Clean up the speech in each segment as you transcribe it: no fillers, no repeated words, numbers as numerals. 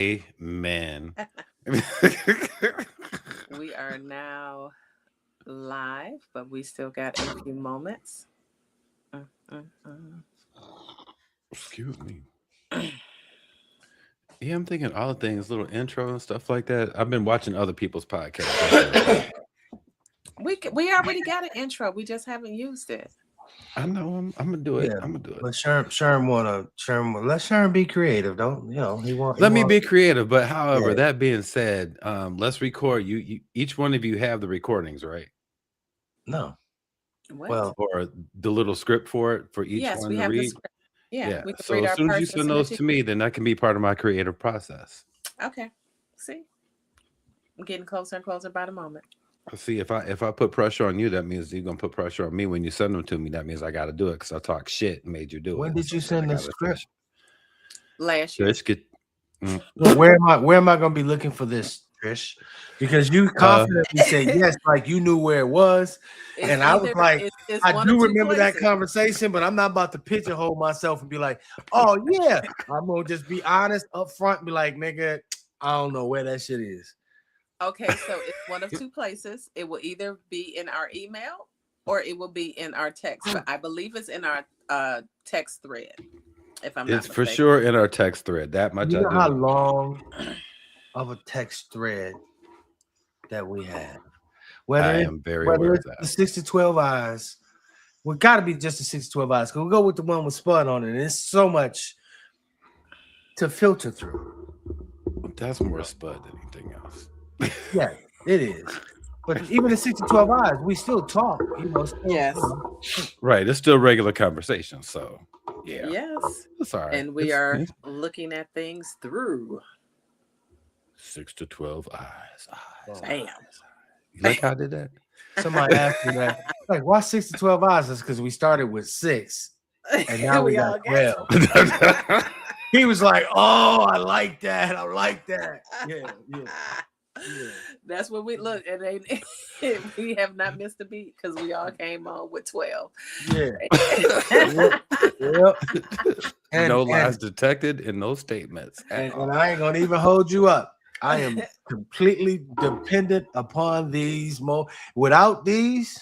Amen. We are now live, but we still got a few moments. Mm, mm, mm. Excuse me. Yeah, I'm thinking all the things, little intro and stuff like that. I've been watching other people's podcasts. That's what it's like. We already got an intro. We just haven't used it. I know I'm gonna do it. Yeah, I'm gonna do it. but let Sherm be creative. Don't he Let me want be creative, but however, yeah. that being said, let's record. You each one of you have the recordings, right? No. What? Well, Or the little script for it for each Yes, one we to have the read. script. Yeah, Yeah. we can So read as our soon as you parts and send send it those to to me, then that can be part of my creative process. you. Okay. See, I'm getting closer and closer by the moment. See, if I put pressure on you, that means you're gonna put pressure on me when you send them to me. That means I got to do it because I talk shit and made you do when it. did So you then I send the got to script? finish. Last year. Trish, get. Mm, Well, where am I gonna be looking for this, Trish? Because you uh, confidently said yes, like you knew where it was. It's And I was either like, it's I one or do two remember that places. conversation, but I'm not about to pigeonhole myself and be like, oh yeah. I'm gonna just be honest up front and be like, nigga, I don't know where that shit is. Okay, so it's one of two places. It will either be in our email or it will be in our text. But I believe it's in our text thread, if I'm not it's for mistaken. sure in our text thread. That much You I know do how know. long of a text thread that we have. I Whether it am very whether aware of it's that. the 6 to 12 eyes, we gotta be just the 6 to 12 eyes. Cause we'll go with the one with Spud on it. And it's so much to filter through. That's more spud than anything else. Yeah, it is. But even the 6 to 12 eyes, we still talk, Yes. Right. It's still regular conversation. So yeah, Yes. it's all right. And we It's, are it's looking at things through. 6 to 12 eyes. Bam. You like how I did that? somebody asked me that, like, why 6 to 12 eyes? That's because we started with 6 and now we We got all got 12. He was like, oh, I like that. I like that. Yeah. That's what we look and they we have not missed a beat because we all came on with 12. Yeah. Yep. Yep. No And lies detected in no statements at and all. I ain't gonna even hold you up. I am completely dependent upon these without these,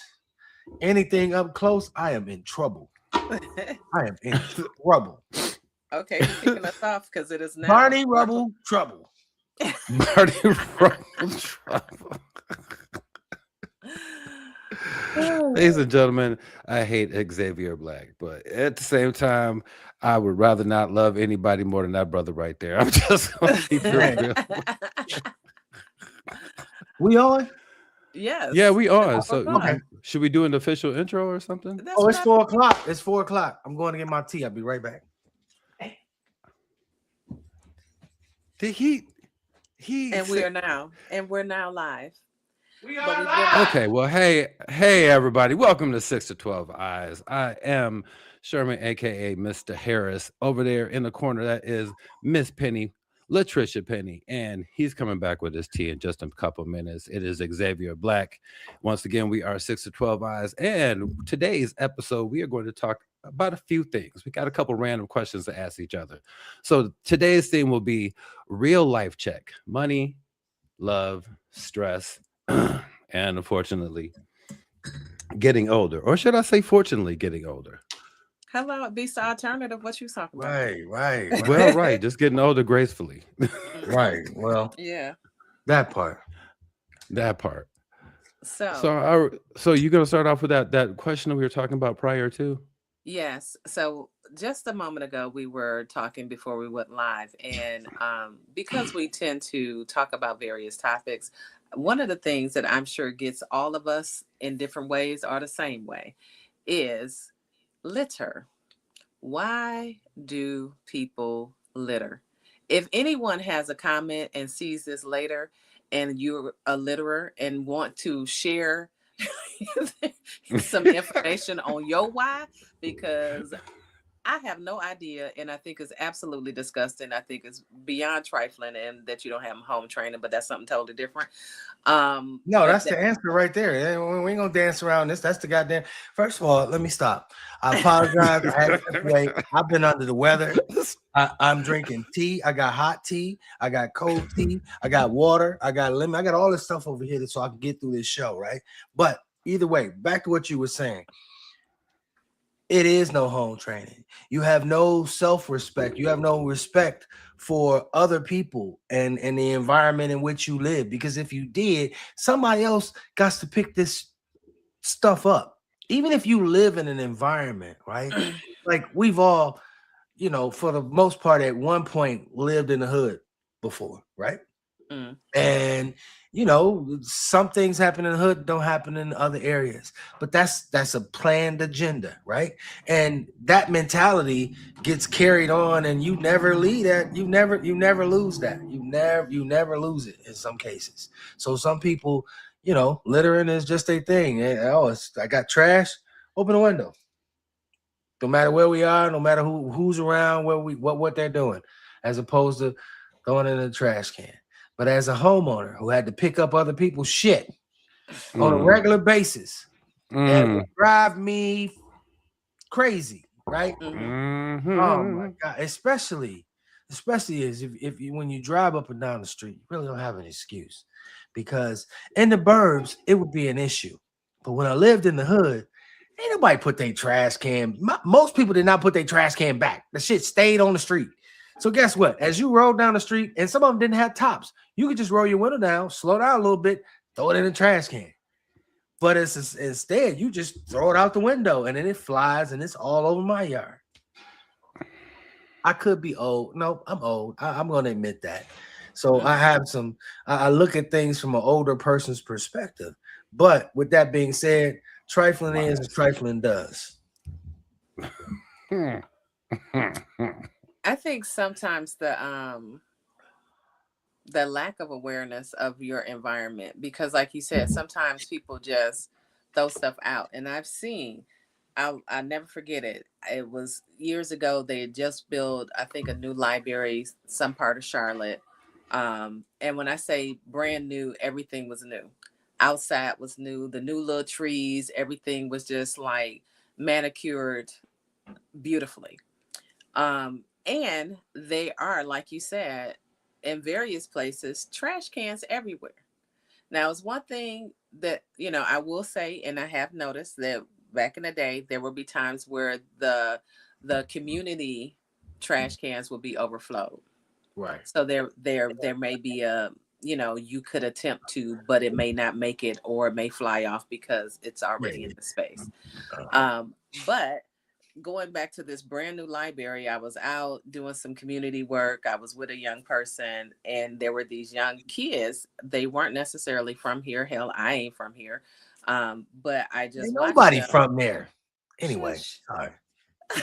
anything up close, I am in trouble. I am in trouble. Okay, you're kicking us off because it is now Barney Rubble trouble. Marty Rubble trouble. Ladies and gentlemen, I hate Xavier Black, but at the same time, I would rather not love anybody more than that brother right there. I'm just gonna keep it real. We on? Yeah, Yes. we It's are. 4 So o'clock. Okay. should we do an official intro or something? That's Oh, what it's I 4 o'clock. It's 4 o'clock. I'm going to get my tea. I'll be right back. Did he and say, we're now live. We But are we've been live. okay, well, hey everybody. Welcome to 6 to 12 Eyes. I am Sherman, aka Mr. Harris. Over there in the corner, that is Miss Penny, Latricia Penny, and he's coming back with his tea in just a couple minutes. It is Xavier Black. Once again, we are 6 to 12 Eyes, and today's episode we are going to talk about a few things. We got a couple random questions to ask each other. So today's theme will be real life check: money, love, stress, and unfortunately, getting older. Or should I say, fortunately, getting older? Hello, it beats the alternative. What you talking about? Right. Well, right. Just getting older gracefully. Right. Well, Yeah. that part. That part. So So you're gonna start off with that question we were talking about prior to? yes. So just a moment ago, we were talking before we went live, and because we tend to talk about various topics, one of the things that I'm sure gets all of us in different ways or the same way is litter. Why do people litter? If anyone has a comment and sees this later, and you're a litterer and want to share some information on your why, because I have no idea, and I think it's absolutely disgusting. I think it's beyond trifling, and that you don't have home training, but that's something totally different. No, But that's the answer right there. We ain't gonna dance around this. That's the goddamn. First of all, let me stop. I apologize. I had to wait. I've been under the weather. I'm drinking tea. I got hot tea. I got cold tea. I got water. I got lemon. I got all this stuff over here so I can get through this show, right? But either way, back to what you were saying. It is no home training. You have no self-respect. You have no respect for other people and the environment in which you live. Because if you did, somebody else got to pick this stuff up. Even if you live in an environment, right? Like we've all, for the most part, at one point lived in the hood before, right? Mm. And some things happen in the hood don't happen in other areas, but that's a planned agenda, right? And that mentality gets carried on, and you never leave that. You never lose that. You never lose it in some cases. So some people, littering is just a thing. I got trash, open the window. No matter where we are, no matter who's around, what they're doing, as opposed to throwing it in the trash can. But as a homeowner who had to pick up other people's shit on a regular basis, and would drive me crazy, right? Mm-hmm. Oh my God! Especially as if you when you drive up and down the street, you really don't have an excuse, because in the burbs it would be an issue, but when I lived in the hood, ain't nobody put their trash can. Most people did not put their trash can back. The shit stayed on the street. So guess what? As you roll down the street, and some of them didn't have tops, you could just roll your window down, slow down a little bit, throw it in the trash can. But instead, you just throw it out the window, and then it flies, and it's all over my yard. I could be old. No, I'm old. I'm going to admit that. So I have I look at things from an older person's perspective. But with that being said, trifling is as trifling does. I think sometimes the lack of awareness of your environment, because like you said, sometimes people just throw stuff out, and I'll never forget it. It was years ago. They had just built, I think, a new library, some part of Charlotte. And when I say brand new, everything was new. Outside was new, the new little trees, everything was just like manicured beautifully. And they are, like you said, in various places, trash cans everywhere. Now, it's one thing that, I will say, and I have noticed that back in the day, there will be times where the community trash cans will be overflowed. Right. So there may be you could attempt to, but it may not make it, or it may fly off because it's already in the space. But going back to this brand new library, I was out doing some community work. I was with a young person, and there were these young kids. They weren't necessarily from here. Hell, I ain't from here. But I just Ain't watched nobody them. from there. Anyway, Shush. sorry.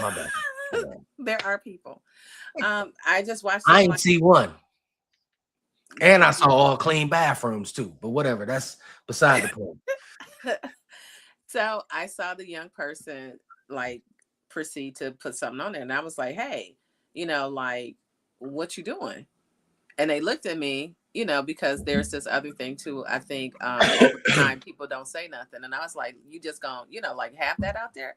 My bad. There are people. I just watched I them, ain't like, see one. And I saw all clean bathrooms too. But whatever, that's beside the point. So I saw the young person like proceed to put something on there, and I was like, "Hey, like, what you doing?" And they looked at me, because there's this other thing too. I think over time people don't say nothing, and I was like, "You just gonna, like, have that out there?"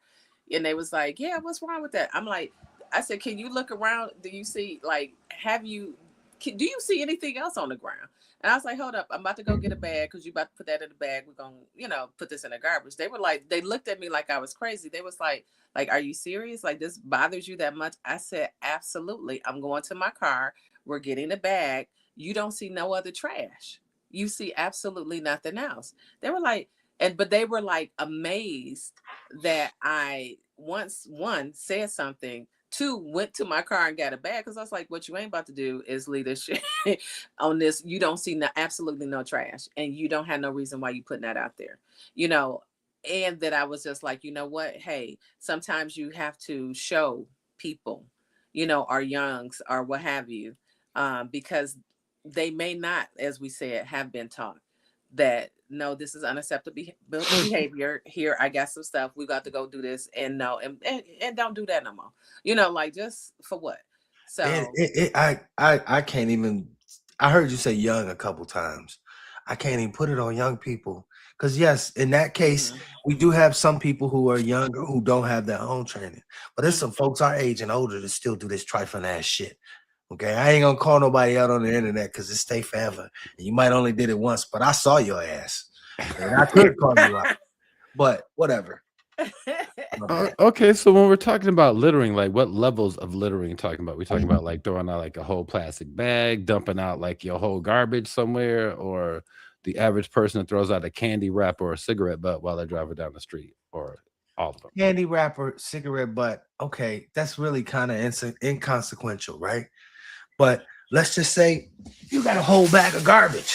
And they was like, "Yeah, what's wrong with that?" I'm like, I said, "Can you look around? Do you see, like, do you see anything else on the ground?" And I was like, "Hold up, I'm about to go get a bag, because you about to put that in the bag. We're gonna, put this in the garbage." They were like, they looked at me like I was crazy. They was like, "Are you serious? Like, this bothers you that much?" I said, "Absolutely. I'm going to my car. We're getting a bag. You don't see no other trash. You see absolutely nothing else." They were like, but they were like amazed that I once, one, said something, two, went to my car and got a bag, because I was like, "What you ain't about to do is leave this shit on this. You don't see absolutely no trash, and you don't have no reason why you putting that out there, And that I was just like, you know what? Hey, sometimes you have to show people, our youngs or what have you, because they may not, as we said, have been taught. that no, this is unacceptable behavior. Here, I got some stuff. We got to go do this, and no, and don't do that no more. You know, like just for what? So I can't even. I heard you say young a couple times. I can't even put it on young people because yes, in that case, we do have some people who are younger who don't have their own training, but there's some folks our age and older that still do this trifling ass shit. Okay, I ain't gonna call nobody out on the internet because it stay forever. And you might only did it once, but I saw your ass, and I could call you out. But whatever. Okay, so when we're talking about littering, like what levels of littering talking about? We talking about like throwing out like a whole plastic bag, dumping out like your whole garbage somewhere, or the average person that throws out a candy wrapper or a cigarette butt while they're driving down the street, or all of them? Candy wrapper, cigarette butt. Okay, that's really kind of inconsequential, right? But let's just say you got a whole bag of garbage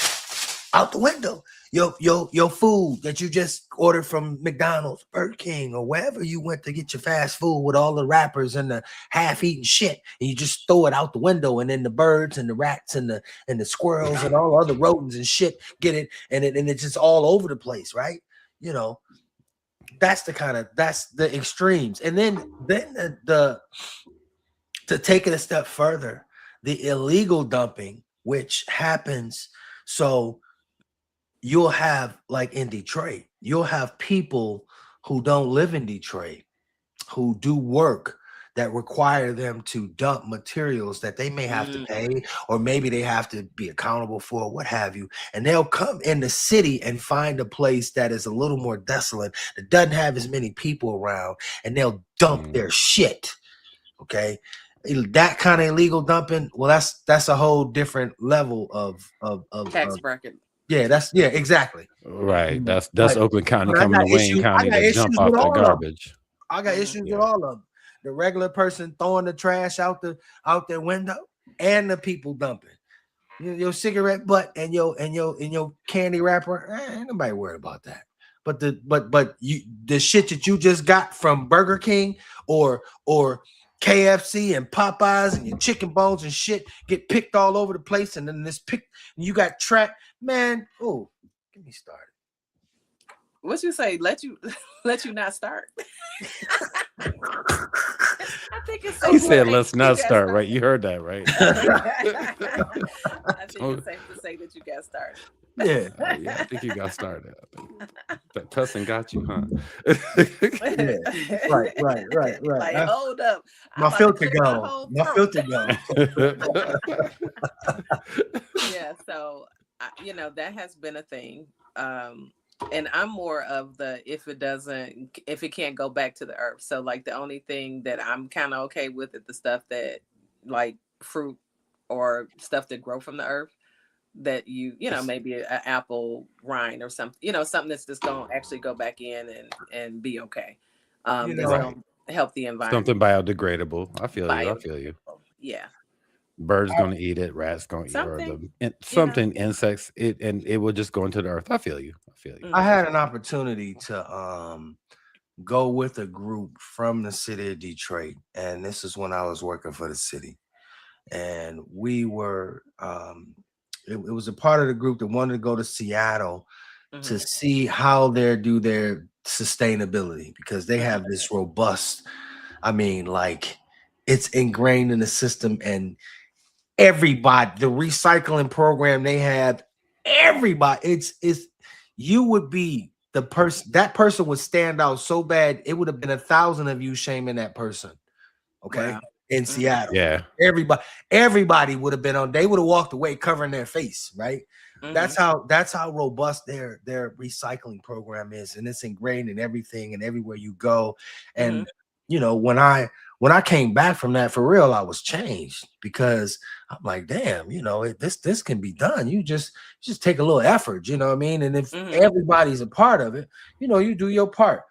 out the window. Your food that you just ordered from McDonald's, Burger King, or wherever you went to get your fast food with all the wrappers and the half-eaten shit, and you just throw it out the window, and then the birds and the rats and the squirrels and all other rodents and shit get it, and it's just all over the place, right? You know, that's the extremes. And then the to take it a step further, the illegal dumping, which happens, so you'll have, like in Detroit, you'll have people who don't live in Detroit who do work that require them to dump materials that they may have to pay, or maybe they have to be accountable for, what have you. And they'll come in the city and find a place that is a little more desolate, that doesn't have as many people around, and they'll dump their shit. Okay. That kind of illegal dumping, well, that's a whole different level of tax bracket. Yeah, exactly. Right. That's Like, Oakland County but I coming got to Wayne issues- I County got to issues jump out with their all of them. garbage. I got issues with all of them. The regular person throwing the trash out their window, and the people dumping your cigarette butt and your candy wrapper. Ain't nobody worried about that. But the shit that you just got from Burger King or KFC and Popeyes and your chicken bones and shit get picked all over the place, and then you got trapped, man. Oh, get me started. What you say? Let you not start. I think it's. He said, "Let's not start." Right? You heard that, right? I think it's safe to say that you got started. Yeah, yeah, I think you got started. That Tussin got you, huh? Yeah. Right. Like, hold up. My filter gone. Yeah, so that has been a thing. And I'm more of the if it can't go back to the earth. So like the only thing that I'm kind of okay with is the stuff that like fruit or stuff that grow from the earth, that maybe an apple rind or something, something that's just gonna actually go back in and be okay. That's gonna help the environment. Something biodegradable. I feel you. Yeah. Birds gonna eat it, rats gonna eat it, something, insects, it will just go into the earth. I feel you. I had an opportunity to go with a group from the city of Detroit, and this is when I was working for the city. And we were it was a part of the group that wanted to go to Seattle to see how they do their sustainability, because they have this robust, like it's ingrained in the system, and everybody, the recycling program they have, everybody, you would be the person, that person would stand out so bad, it would have been 1,000 of you shaming that person. Okay. Wow. In Seattle. Yeah. Everybody would have been they would have walked away covering their face, right? That's how robust their recycling program is, and it's ingrained in everything and everywhere you go. And when I came back from that, for real, I was changed, because I'm like, damn, this can be done. You just take a little effort, you know what I mean? And if everybody's a part of it, you do your part.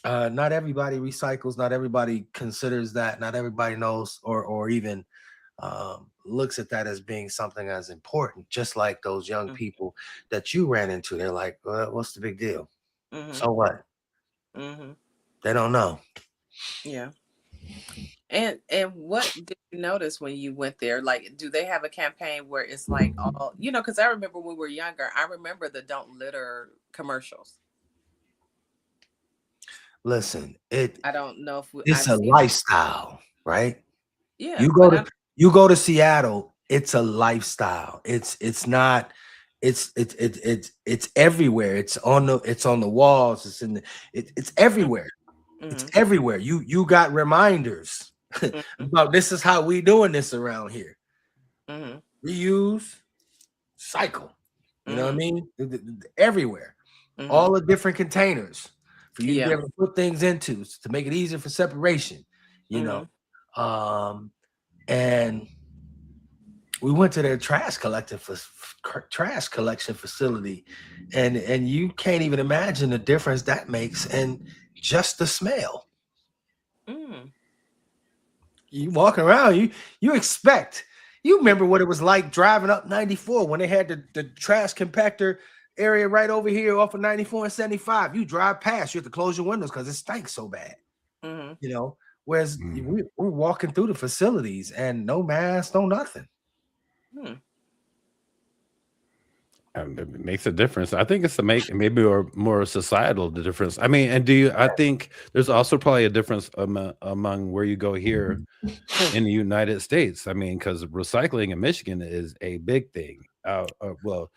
Not everybody recycles, not everybody considers that, not everybody knows or even looks at that as being something as important, just like those young people that you ran into. They're like, well, what's the big deal? So what? They don't know. Yeah. And what did notice when you went there? Like, do they have a campaign where it's like all, because I remember when we were younger, I remember the Don't Litter commercials. Listen, I don't know if it's I've a seen it. lifestyle, right? Yeah, You go to Seattle, it's a lifestyle. It's not it's everywhere. It's on the walls, it's everywhere. It's Mhm, everywhere. You got reminders mhm, about this is how we doing this around here. mhm, Reuse, cycle. You know what I mhm, mean? Everywhere. All mhm. the different containers for you to be Yeah. able to put things into to make it easier for separation, you know. Mhm, And we went to their trash collection facility, and you can't even imagine the difference that makes, and just the smell. mm. You walking around, you remember what it was like driving up 94 when they had the trash compactor area right over here off of 94 and 75. You drive past, you have to close your windows because it stinks so bad, Mhm. you know. Whereas Mhm. we're walking through the facilities and no mask, no nothing. Hmm. It makes a difference. I think it's to make maybe or more societal the difference. I mean, and I think there's also probably a difference among where you go here in the United States. I mean, because recycling in Michigan is a big thing. Well,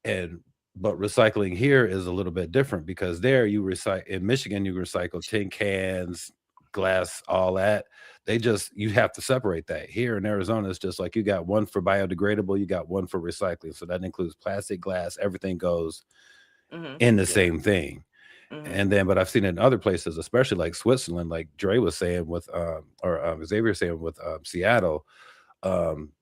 and but recycling here is a little bit different because there you recycle in Michigan, you recycle tin cans, glass, all that. You have to separate that. Here in Arizona, it's just like you got one for biodegradable, you got one for recycling. So that includes plastic, glass, everything goes Mhm, in the Yeah. same thing. mhm, And then, but I've seen it in other places, especially like Switzerland, like Dre was saying with, or Xavier was saying with Seattle,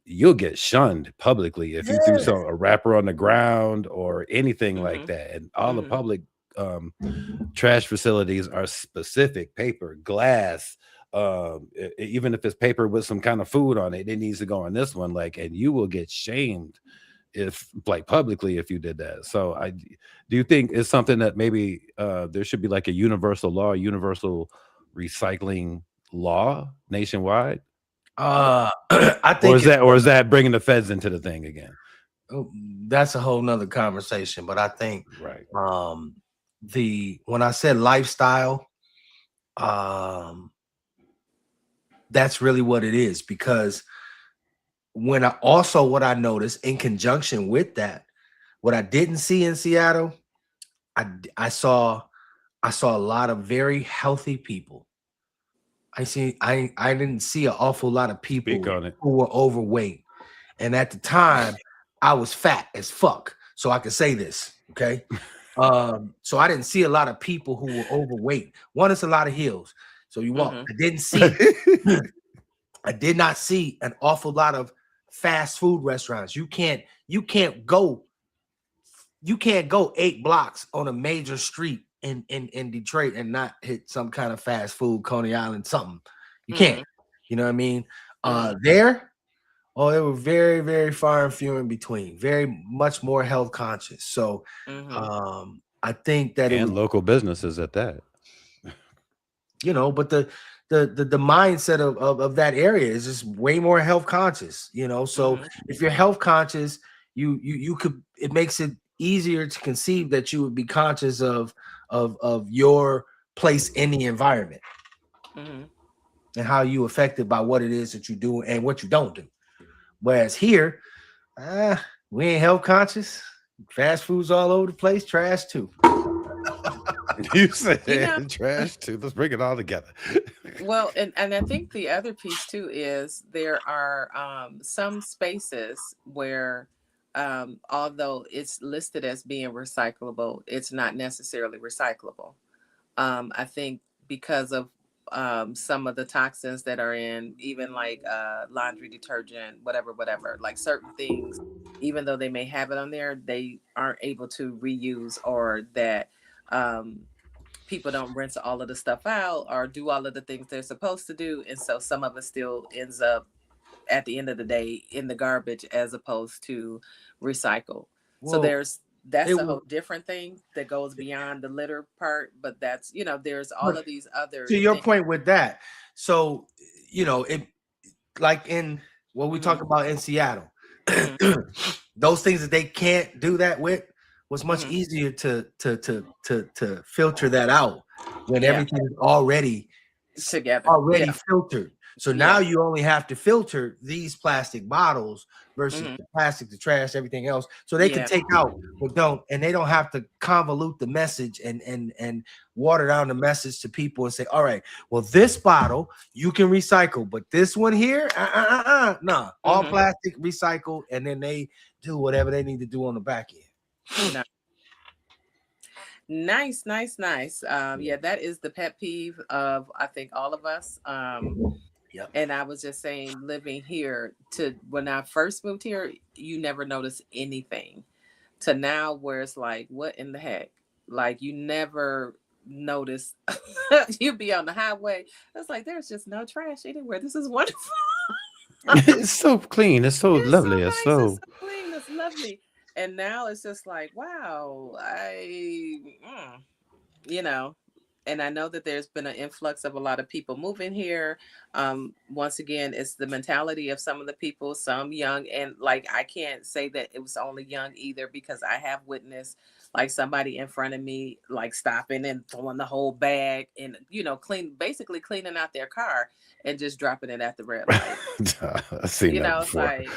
you'll get shunned publicly if you threw Yeah. a wrapper on the ground or anything like mhm, that. And all the mhm, public trash facilities are specific paper, glass, even if it's paper with some kind of food on it, it needs to go on this one. Like, and you will get shamed if like publicly if you did that. So do you think it's something that maybe there should be like a universal law, universal recycling law nationwide? I Or think it's is that bringing the feds into the thing again? oh, that's a whole nother conversation. But I think Right. um when I said lifestyle, um that's really what it is. Because what I noticed in conjunction with that, what I didn't see in Seattle, I saw a lot of very healthy people. I didn't see an awful lot of Speak people on it. who were overweight. And at the time, I was fat as fuck. So I could say this. Okay. So I didn't see a lot of people who were overweight. One, it's a lot of hills. So you walk. mhm, I did not see an awful lot of fast food restaurants. You can't go 8 blocks on a major street in Detroit and not hit some kind of fast food, Coney Island, something. You can't. mhm, You know what I mean? mhm, There, oh, they were very, very far and few in between, very much more health conscious. So mhm, I think that it was, And local businesses at that. but the mindset of that area is just way more health conscious, So mhm, if you're health conscious, you could, it makes it easier to conceive that you would be conscious of your place in the environment mhm. and how you affected by what it is that you do and what you don't do. Whereas here, we ain't health conscious. Fast food's all over the place, trash too. You said You know, trash too. Let's bring it all together. well, and I think the other piece too is there are some spaces where, although it's listed as being recyclable, it's not necessarily recyclable. I think because of some of the toxins that are in, even like laundry detergent, whatever, like certain things, even though they may have it on there, they aren't able to reuse, or that um, people don't rinse all of the stuff out or do all of the things they're supposed to do. And so some of it still ends up at the end of the day in the garbage as opposed to recycle. So Well, it that's a was whole different thing that goes beyond the litter part, but there's all but of these other to your things. point with that. So, it. like in what we talk about in Seattle, Mhm. those things that they can't do that with was much Mhm. easier to filter that out when Yeah. everything is already Together. already Yeah. filtered. So now Yeah. you only have to filter these plastic bottles versus Mhm. the plastic, the trash, everything else. So they can Yeah. take out, but they don't have to convolute the message and water down the message to people and say, all right, well, this bottle you can recycle, but this one here, nah, all Mhm. plastic recycle, and then they do whatever they need to do on the back end. No. Nice, nice, nice. Yeah, that is the pet peeve of I think all of us. Yep. And I was just saying, living here to when I first moved here, you never notice anything. To now, where it's like, what in the heck? Like you never notice. You'd be on the highway. It's like there's just no trash anywhere. This is wonderful. It's so clean. It's so It's so lovely. It's nice. It's so so clean. It's lovely. And now it's just like, wow, you know, and I know that there's been an influx of a lot of people moving here. Once again, it's the mentality of some of the people, some young, and like I can't say that it was only young either because I have witnessed like somebody in front of me like stopping and throwing the whole bag and basically cleaning out their car and just dropping it at the red light. I've seen that It's before. like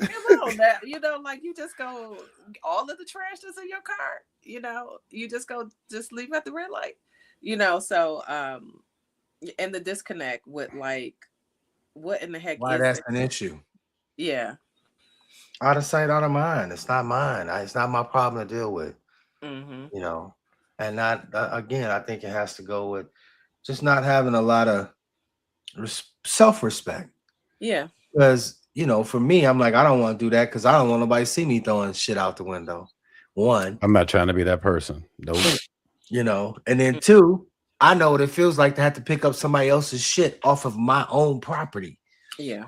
come on now, like you just go all of the trash that's in your car, you just go just leave at the red light, so and the disconnect with like what in the heck Why is that's it? an issue. Yeah. Out of sight, out of mind. It's not mine. It's not my problem to deal with. Mm-hmm. And not again. I think it has to go with just not having a lot of self-respect. Yeah. Because for me, I'm like, I don't want to do that because I don't want nobody to see me throwing shit out the window. One, I'm not trying to be that person. Nope. And then two, I know what it feels like to have to pick up somebody else's shit off of my own property. Yeah.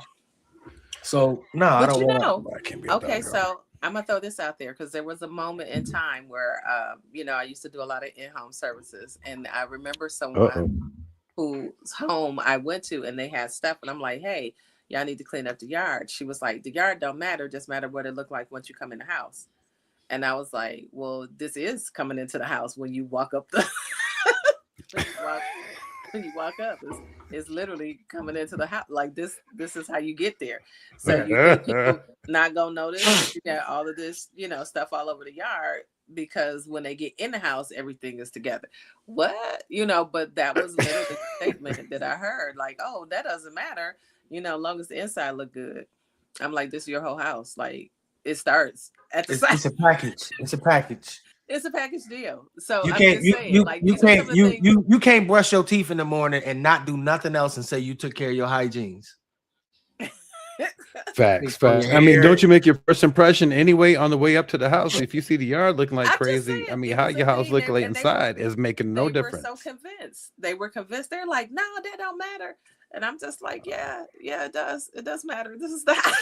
So no, I don't want. I can't be okay, so I'm gonna throw this out there because there was a moment in time where I used to do a lot of in-home services, and I remember someone whose home I went to and they had stuff, and I'm like, hey, y'all need to clean up the yard. She was like, the yard don't matter, just matter what it looked like once you come in the house. And I was like, well, this is coming into the house when you walk up the when you walk up. It's literally coming into the house. Like this is how you get there. So you think people not gonna notice you got all of this, stuff all over the yard because when they get in the house, everything is together. What? But that was literally the statement that I heard. Like, oh, that doesn't matter, long as the inside look good. I'm like, this is your whole house. Like it starts at the side. It's a package. It's a package. It's a package deal. So you I'm can't just saying, you can't brush your teeth in the morning and not do nothing else and say you took care of your hygienes. Facts. I mean, don't you make your first impression anyway on the way up to the house? If you see the yard looking like crazy, I mean, how your house look like inside is making no difference. They were so convinced. They were convinced. They're like, no, that don't matter. And I'm just like, yeah, it does. It does matter. This is the house.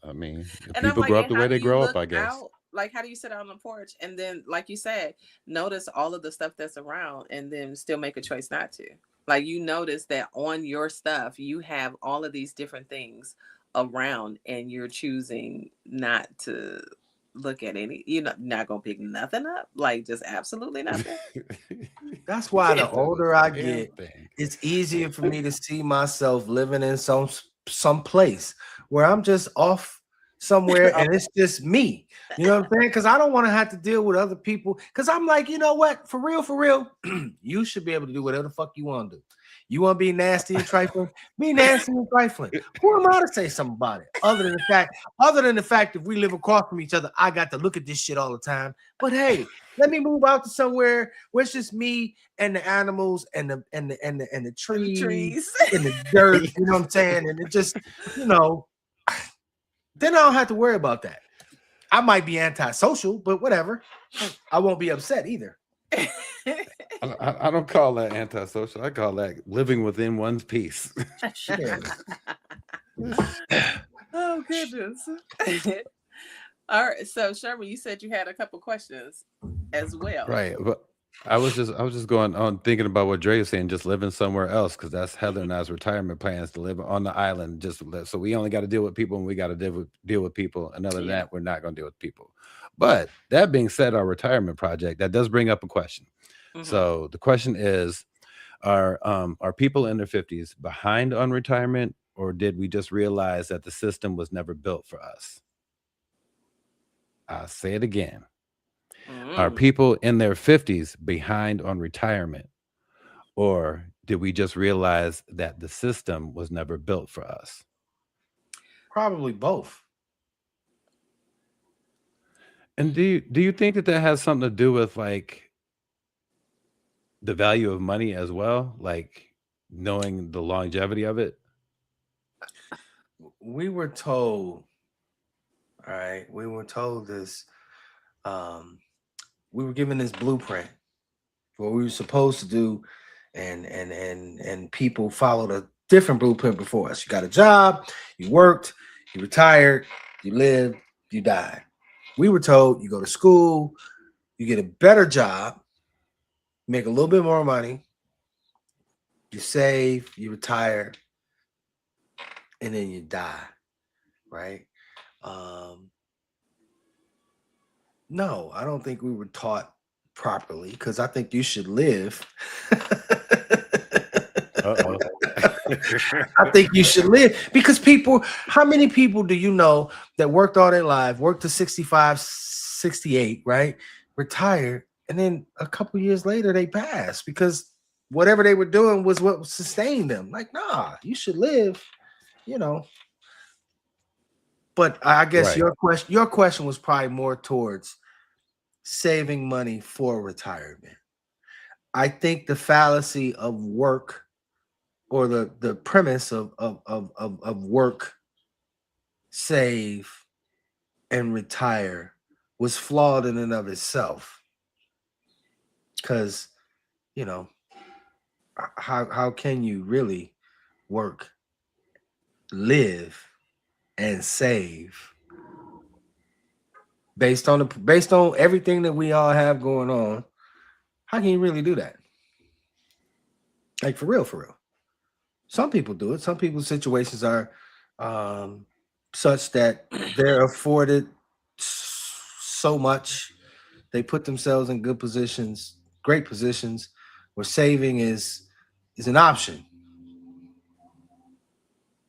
I mean, and people grow up the way they grow up, I guess. Like, how do you sit out on the porch and then, like you said, notice all of the stuff that's around and then still make a choice not to? Like, you notice that on your stuff, you have all of these different things around and you're choosing not to look at any, you're not going to pick nothing up. Like, just absolutely nothing. That's why the older I get, it's easier for me to see myself living in some place where I'm just off somewhere and it's just me. You know what I'm saying? Because I don't want to have to deal with other people. Because I'm like, you know what? For real, you should be able to do whatever the fuck you want to do. You want to be nasty and trifling? Be nasty and trifling. Who am I to say something about it? Other than the fact, if we live across from each other, I got to look at this shit all the time. But hey, let me move out to somewhere where it's just me and the animals and the trees and the dirt. You know what I'm saying? And it just, then I don't have to worry about that. I might be antisocial, but whatever. I won't be upset either. I don't call that antisocial. I call that living within one's peace. Oh, goodness. All right. So, Sherman, you said you had a couple questions as well. Right. But I was just going on thinking about what Dre was saying, just living somewhere else, because that's Heather and I's retirement plans to live on the island. Just so we only got to deal with people, and we got to deal with people. And other than Yeah. that, we're not going to deal with people. But that being said, our retirement project that does bring up a question. Mhm. So the question is, are people in their 50s behind on retirement, or did we just realize that the system was never built for us? I'll say it again. Are Mm. people in their 50s behind on retirement, or did we just realize that the system was never built for us? Probably both. And do you think that that has something to do with like the value of money as well, like knowing the longevity of it? We were told, all right, we were told this, um, we were given this blueprint, what we were supposed to do, and people followed a different blueprint before us. You got a job, you worked, you retired, you lived, you died. We were told you go to school, you get a better job, make a little bit more money, you save, you retire, and then you die, right? Um, no, I don't think we were taught properly, because I think you should live. Uh-oh. I think you should live, because people, how many people do you know that worked all their life, worked to 65, 68, right? Retired, and then a couple years later they passed because whatever they were doing was what sustained them. Like, nah, you should live, you know. But I guess Right. your question was probably more towards saving money for retirement. I think the fallacy of work, or the premise of work, save, and retire was flawed in and of itself. Because, you know, how can you really work, live, and save based on everything that we all have going on? How can you really do that? Like, for real, for real. Some people do it. Some people's situations are such that they're afforded so much. They put themselves in good positions, great positions, where saving is an option,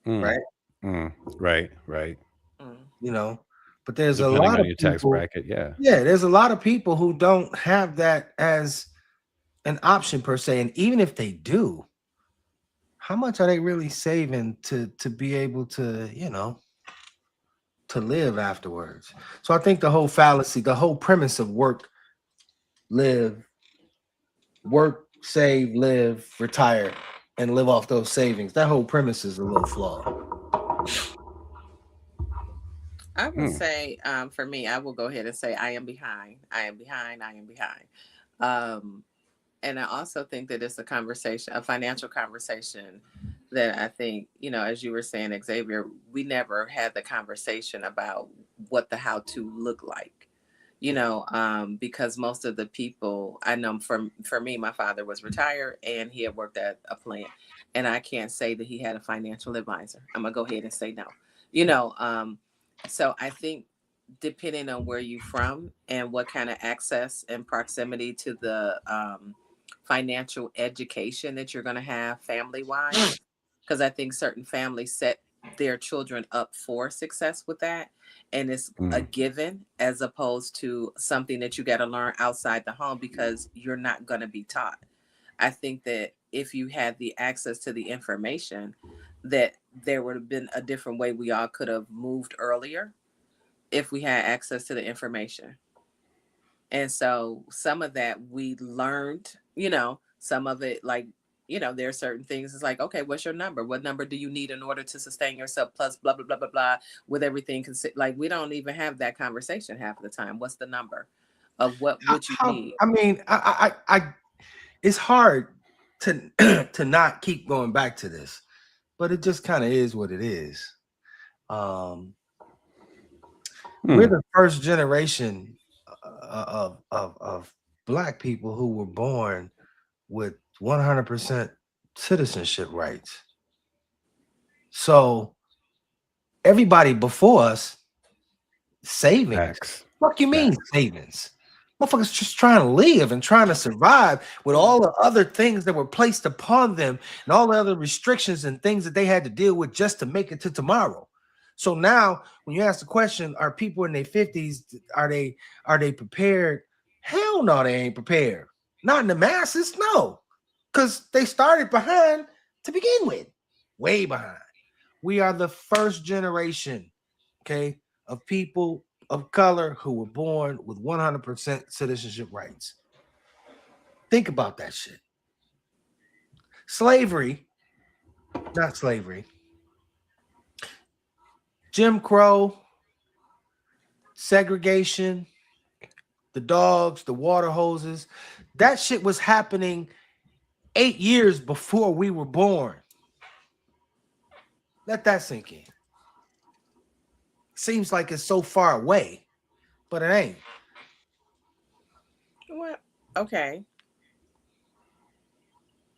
Mm, right? right, right. Mm. You know, but there's a Depending lot on of your tax people. bracket, yeah. Yeah, there's a lot of people who don't have that as an option per se, and even if they do, how much are they really saving to be able to, to live afterwards? So I think the whole fallacy, the whole premise of work, save, live, retire, and live off those savings, that whole premise is a little flawed. I would Hmm. say, for me, I will go ahead and say I am behind. I am behind. I am behind. Um, and I also think that it's a conversation, a financial conversation that I think, as you were saying, Xavier, we never had the conversation about what the how to look like. Because most of the people I know, for me, my father was retired and he had worked at a plant, and I can't say that he had a financial advisor. I'm gonna go ahead and say no. So I think depending on where you're from and what kind of access and proximity to the financial education that you're going to have family wise, because I think certain families set their children up for success with that, and it's a Mm. given as opposed to something that you got to learn outside the home because you're not going to be taught. I think that if you had the access to the information, that there would have been a different way we all could have moved earlier if we had access to the information. And so some of that we learned, some of it, like, there are certain things. It's like, okay, what's your number? What number do you need in order to sustain yourself? Plus, blah, blah, blah, blah, blah, with everything. Like, we don't even have that conversation half of the time. What's the number of what you need? I mean, it's hard to to not keep going back to this, but it just kind of is what it is. We're the first generation of Black people who were born with 100% citizenship rights. So everybody before us, savings. Facts. What you mean savings? Motherfuckers just trying to live and trying to survive with all the other things that were placed upon them and all the other restrictions and things that they had to deal with just to make it to tomorrow. So now when you ask the question, are people in their 50s, are they prepared? Hell no, they ain't prepared. Not in the masses, no. Because they started behind to begin with. Way behind. We are the first generation, okay, of people of color who were born with 100% citizenship rights. Think about that shit. Slavery, not slavery. Jim Crow, segregation, the dogs, the water hoses, that shit was happening 8 years before we were born. Let that sink in. Seems like it's so far away, but it ain't. Well, okay.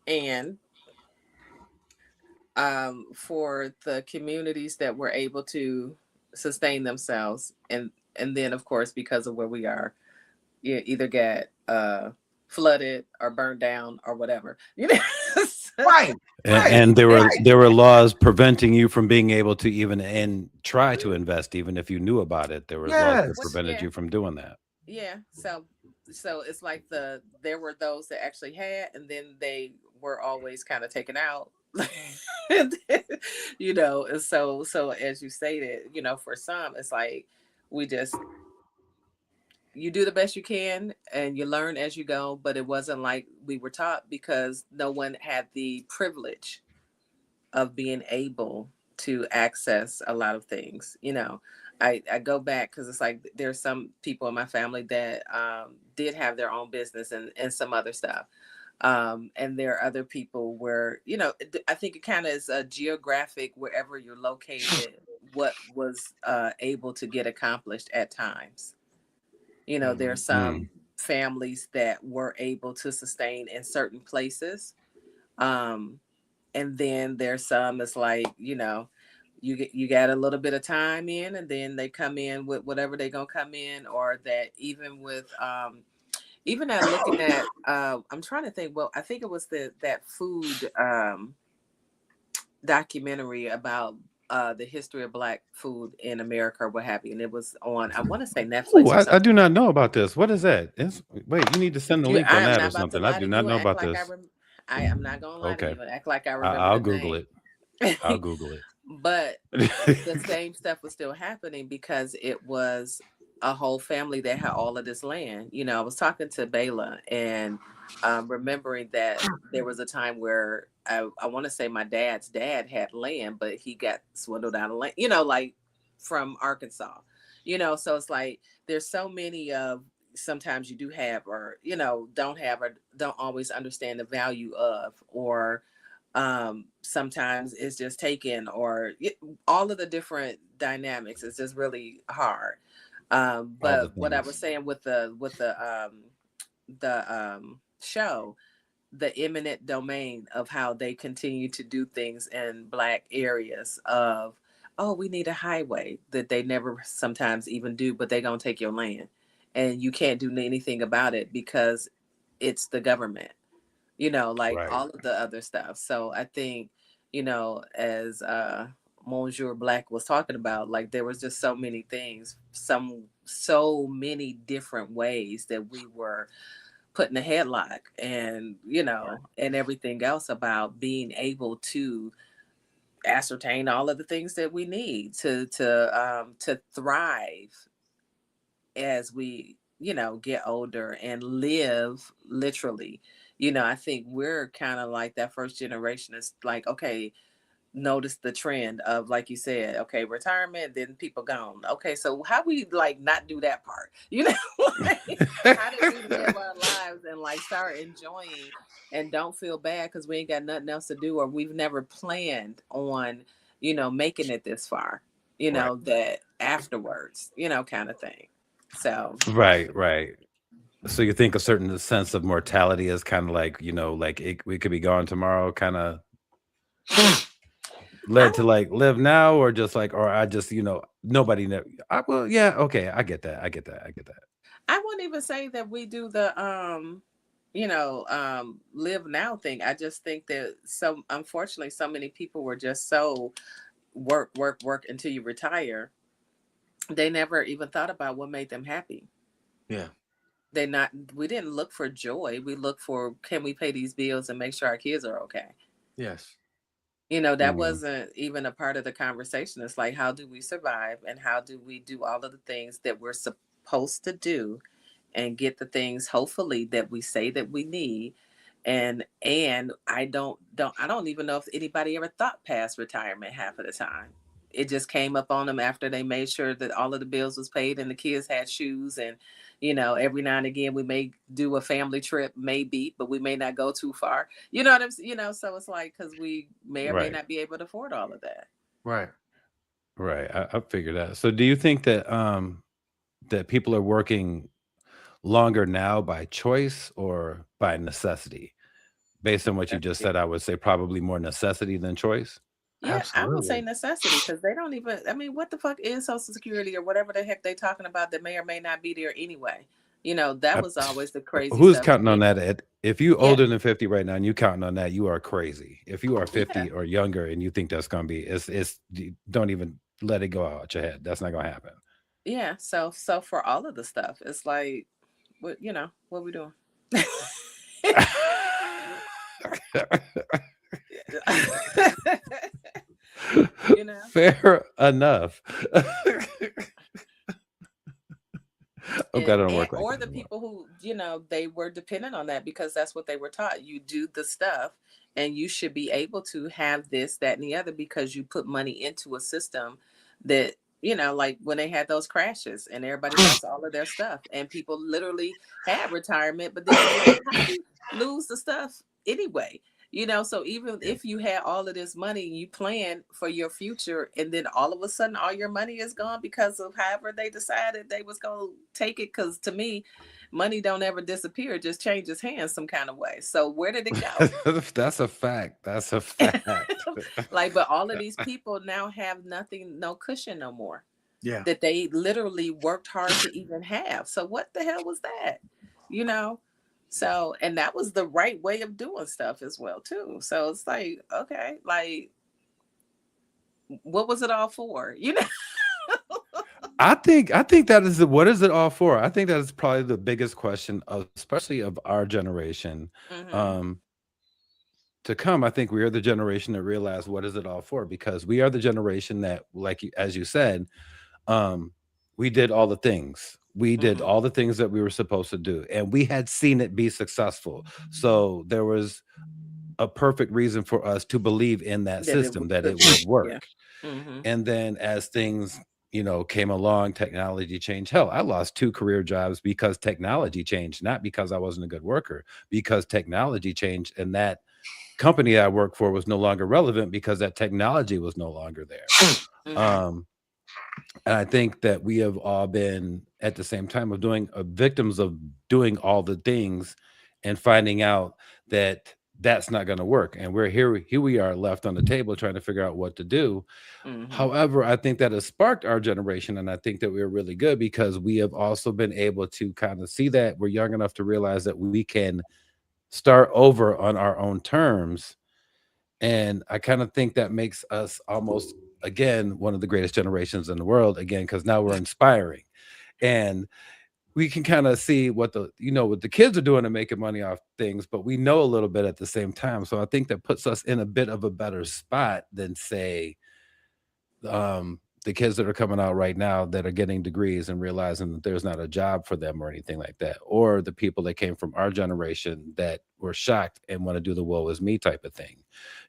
And for the communities that were able to sustain themselves, and then of course because of where we are, you either get flooded or burned down or whatever, you know. Right. And there were laws preventing you from being able to even try to invest, even if you knew about it. There were laws that prevented you from doing that. Yeah. So it's like there were those that actually had, and then they were always kind of taken out. And then, you know, and so as you stated, you know, for some it's like you do the best you can and you learn as you go, but it wasn't like we were taught because no one had the privilege of being able to access a lot of things. You know, I go back because it's like there's some people in my family that did have their own business and some other stuff. And there are other people where, you know, I think it kind of is a geographic, wherever you're located, what was able to get accomplished at times. You know, there are some families that were able to sustain in certain places. And then there's some, it's like, you know, you got a little bit of time in, and then they come in with whatever they're going to come in, or that even with, even at looking at, I'm trying to think, well, I think it was that food documentary about the history of Black food in America or what have you. And it was on, I want to say Netflix. Ooh, I do not know about this. What is that? Wait, you need to send the link on that or something. I do not know about this. I am not going to lie to you and act like I remember. I'll Google it. I'll Google it. But the same stuff was still happening because it was a whole family that had all of this land. You know, I was talking to Bayla and remembering that there was a time where I want to say my dad's dad had land, but he got swindled out of land, you know, like from Arkansas, you know. So it's like there's so many of, sometimes you do have, or, you know, don't have, or don't always understand the value of, or sometimes it's just taken, or all of the different dynamics. It's just really hard. But what I was saying with the show, the eminent domain of how they continue to do things in Black areas of, oh, we need a highway, that they never sometimes even do, but they're going to take your land and you can't do anything about it because it's the government, you know, like all of the other stuff. So I think, you know, as Monsieur Black was talking about, like there was just so many things, so many different ways that we were put in a headlock, and, you know, and everything else about being able to ascertain all of the things that we need to thrive as we, you know, get older and live literally. You know, I think we're kind of like that first generation is like, okay, notice the trend of, like you said, okay, retirement, then people gone. Okay, so how we like not do that part, you know? Like, how do we live our lives and like start enjoying and don't feel bad because we ain't got nothing else to do, or we've never planned on, you know, making it this far, you know, that afterwards, you know, kind of thing. So right. So you think a certain sense of mortality is kind of like, like we could be gone tomorrow, kind of I led to don't. like live now, or just like, or I just, nobody know. Well, yeah, okay, I get that. I get that. I get that. I wouldn't even say that we do the live now thing. I just think that unfortunately so many people were just so work, work, work until you retire. They never even thought about what made them happy. Yeah. We didn't look for joy. We look for, can we pay these bills and make sure our kids are okay? Yes. That Mm, wasn't even a part of the conversation. It's like, how do we survive and how do we do all of the things that we're supposed to do and get the things hopefully that we say that we need. And I don't even know if anybody ever thought past retirement half of the time. It just came up on them after they made sure that all of the bills was paid and the kids had shoes. And every now and again we may do a family trip, maybe, but we may not go too far. You know what I'm so it's like, because we may or may right, not be able to afford all of that. Right. right. I figured that. So do you think that that people are working longer now by choice or by necessity? Based on what you just said, I would say probably more necessity than choice. Yeah, I would say Absolutely. necessity, because they don't even. I mean, what the fuck is Social Security or whatever the heck they talking about that may or may not be there anyway? That I, was always the crazy who's stuff to counting on me. that? If you Yeah, older than 50 right now and you counting on that, you are crazy. If you are yeah, 50 or younger and you think that's gonna be, don't even let it go out your head. That's not gonna happen. yeah. So for all of the stuff, it's like, what we doing? you know. Fair enough. I'm glad I don't And work like or that the anymore. people who they were dependent on that because that's what they were taught. You do the stuff and you should be able to have this, that, and the other, because you put money into a system that, like when they had those crashes and everybody lost all of their stuff and people literally had retirement, but then again, how do you lose the stuff anyway? So even Yeah. if you had all of this money and you plan for your future, and then all of a sudden all your money is gone because of however they decided they was going to take it. Because to me, money don't ever disappear, it just changes hands some kind of way. So where did it go? That's a fact. That's a fact. Like, but all of these people now have nothing, no cushion no more, Yeah. that they literally worked hard to even have. So what the hell was that? You know? So, and that was the right way of doing stuff as well, too. So it's like, okay, like, what was it all for? I think that is what is it all for? I think that is probably the biggest question of, especially of our generation. hmm Um, to come, I think we are the generation that realize what is it all for, because we are the generation that, like as you said, um, we did all the things. We did hmm all the things that we were supposed to do, and we had seen it be successful. So there was a perfect reason for us to believe in that That it system, that could it work. would Yeah. work. hmm And then as things, came along, technology changed. Hell, I lost 2 career jobs because technology changed, not because I wasn't a good worker, because technology changed and that company I worked for was no longer relevant because that technology was no longer there. hmm Um, and I think that we have all been at the same time of doing victims of doing all the things and finding out that that's not going to work. And we're here we are left on the table trying to figure out what to do. hmm However, I think that has sparked our generation, and I think that we're really good because we have also been able to kind of see that we're young enough to realize that we can start over on our own terms. And I kind of think that makes us almost, again, one of the greatest generations in the world, again, because now we're inspiring. And we can kind of see what the kids are doing and making money off things, but we know a little bit at the same time. So I think that puts us in a bit of a better spot than, say, the kids that are coming out right now that are getting degrees and realizing that there's not a job for them or anything like that, or the people that came from our generation that were shocked and want to do the woe is me type of thing.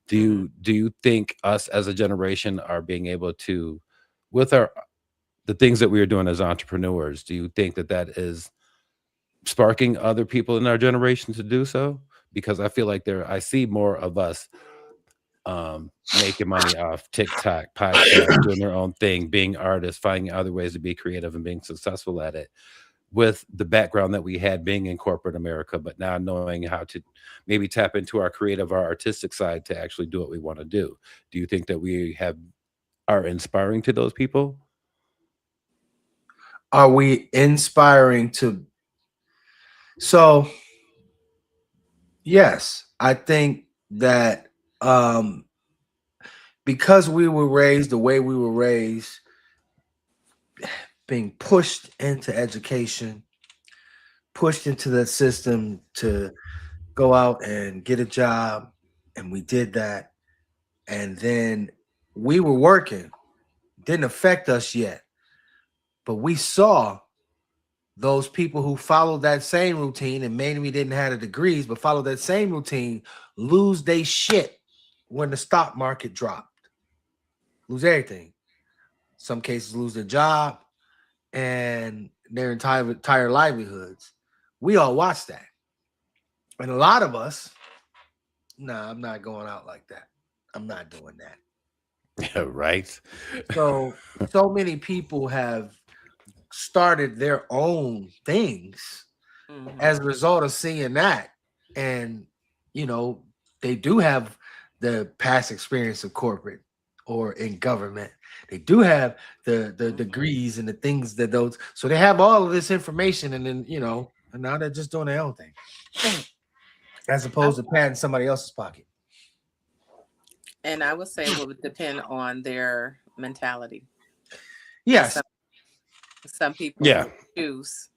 Do hmm you do you think us as a generation are being able to, with our the things that we are doing as entrepreneurs, do you think that that is sparking other people in our generation to do so? Because I feel like I see more of us making money off TikTok, podcasts, doing their own thing, being artists, finding other ways to be creative and being successful at it. with the background that we had being in corporate America, but now knowing how to maybe tap into our creative, our artistic side to actually do what we want to do. Do you think that we have are inspiring to those people? Are we inspiring to? So yes, I think that because we were raised the way we were raised, being pushed into education, pushed into the system to go out and get a job, and we did that, and then we were working. Didn't affect us yet, but we saw those people who followed that same routine, and maybe didn't have the degrees, but followed that same routine, lose their shit when the stock market dropped. Lose everything. Some cases lose their job and their entire livelihoods. We all watched that. And a lot of us, nah, I'm not going out like that. I'm not doing that. Yeah, right. So many people have started their own things as a result of seeing that. And, you know, they do have the past experience of corporate or in government. They do have the degrees and the things that those, so they have all of this information, and then, you know, and now they're just doing their own thing as opposed to patting somebody else's pocket. And I would say it would depend on their mentality. Yes. Some people choose,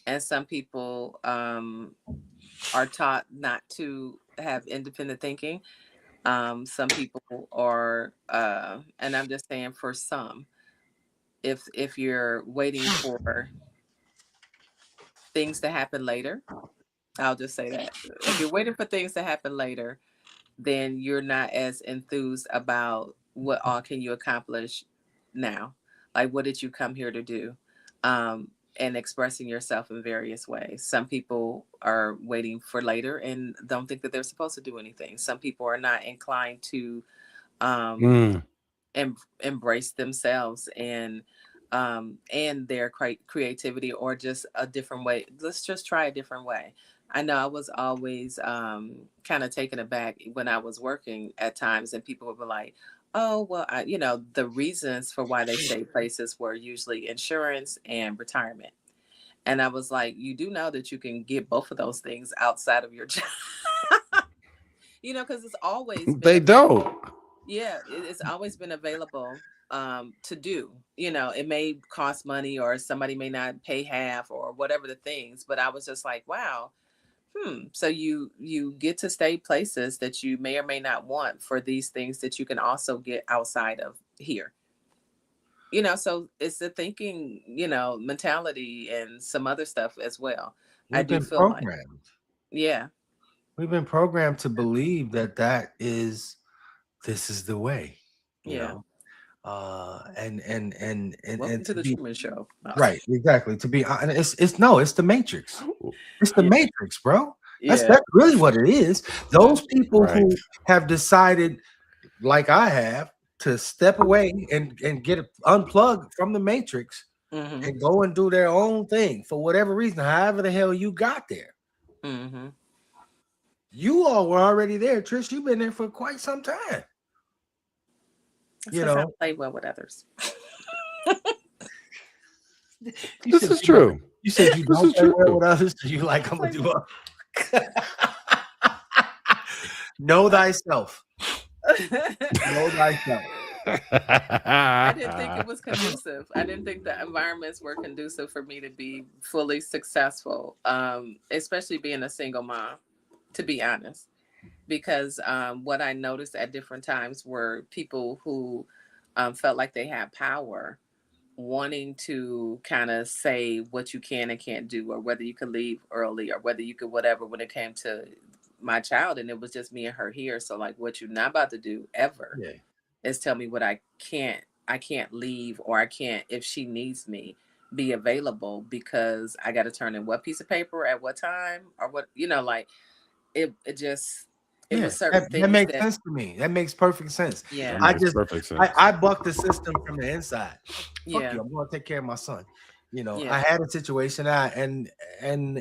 and some people are taught not to have independent thinking. Some people are, and I'm just saying for some, if you're waiting for things to happen later, I'll just say that. If you're waiting for things to happen later, then you're not as enthused about what all can you accomplish now. Like, what did you come here to do? And expressing yourself in various ways. Some people are waiting for later and don't think that they're supposed to do anything. Some people are not inclined to embrace themselves and their creativity, or just a different way. Let's just try a different way. I know I was always kind of taken aback when I was working at times, and people would be like, oh, well, the reasons for why they stay places were usually insurance and retirement. And I was like, you do know that you can get both of those things outside of your job, because it's always been they don't. Yeah, it's always been available to do. It may cost money, or somebody may not pay half, or whatever the things. But I was just like, wow. So you get to stay places that you may or may not want for these things that you can also get outside of here. So it's the thinking, mentality and some other stuff as well. I do feel programmed. We've been programmed to believe that this is the way. You know? And welcome to the Truman Show. Right, exactly. To be honest, it's the Matrix. It's the Matrix, bro. That's really what it is. Those people who have decided, like I have, to step away and get unplugged from the Matrix and go and do their own thing for whatever reason, however the hell you got there. You all were already there, Trish. You've been there for quite some time. I play well with others. This is true. You said you don't play well with others, so you like I'm gonna do up. Know thyself. Know thyself. I didn't think it was conducive. I didn't think the environments were conducive for me to be fully successful, especially being a single mom, to be honest. Because what I noticed at different times were people who felt like they had power, wanting to kind of say what you can and can't do, or whether you could leave early, or whether you could whatever, when it came to my child. And it was just me and her here. So like, what you're not about to do ever is tell me what I can't leave, or I can't, if she needs me, be available, because I got to turn in what piece of paper at what time, or what, like it just, it was certain things that makes sense to me. That makes perfect sense. Yeah. I bucked the system from the inside. Fuck you, I'm going to take care of my son. You know, I Yeah. had a situation, and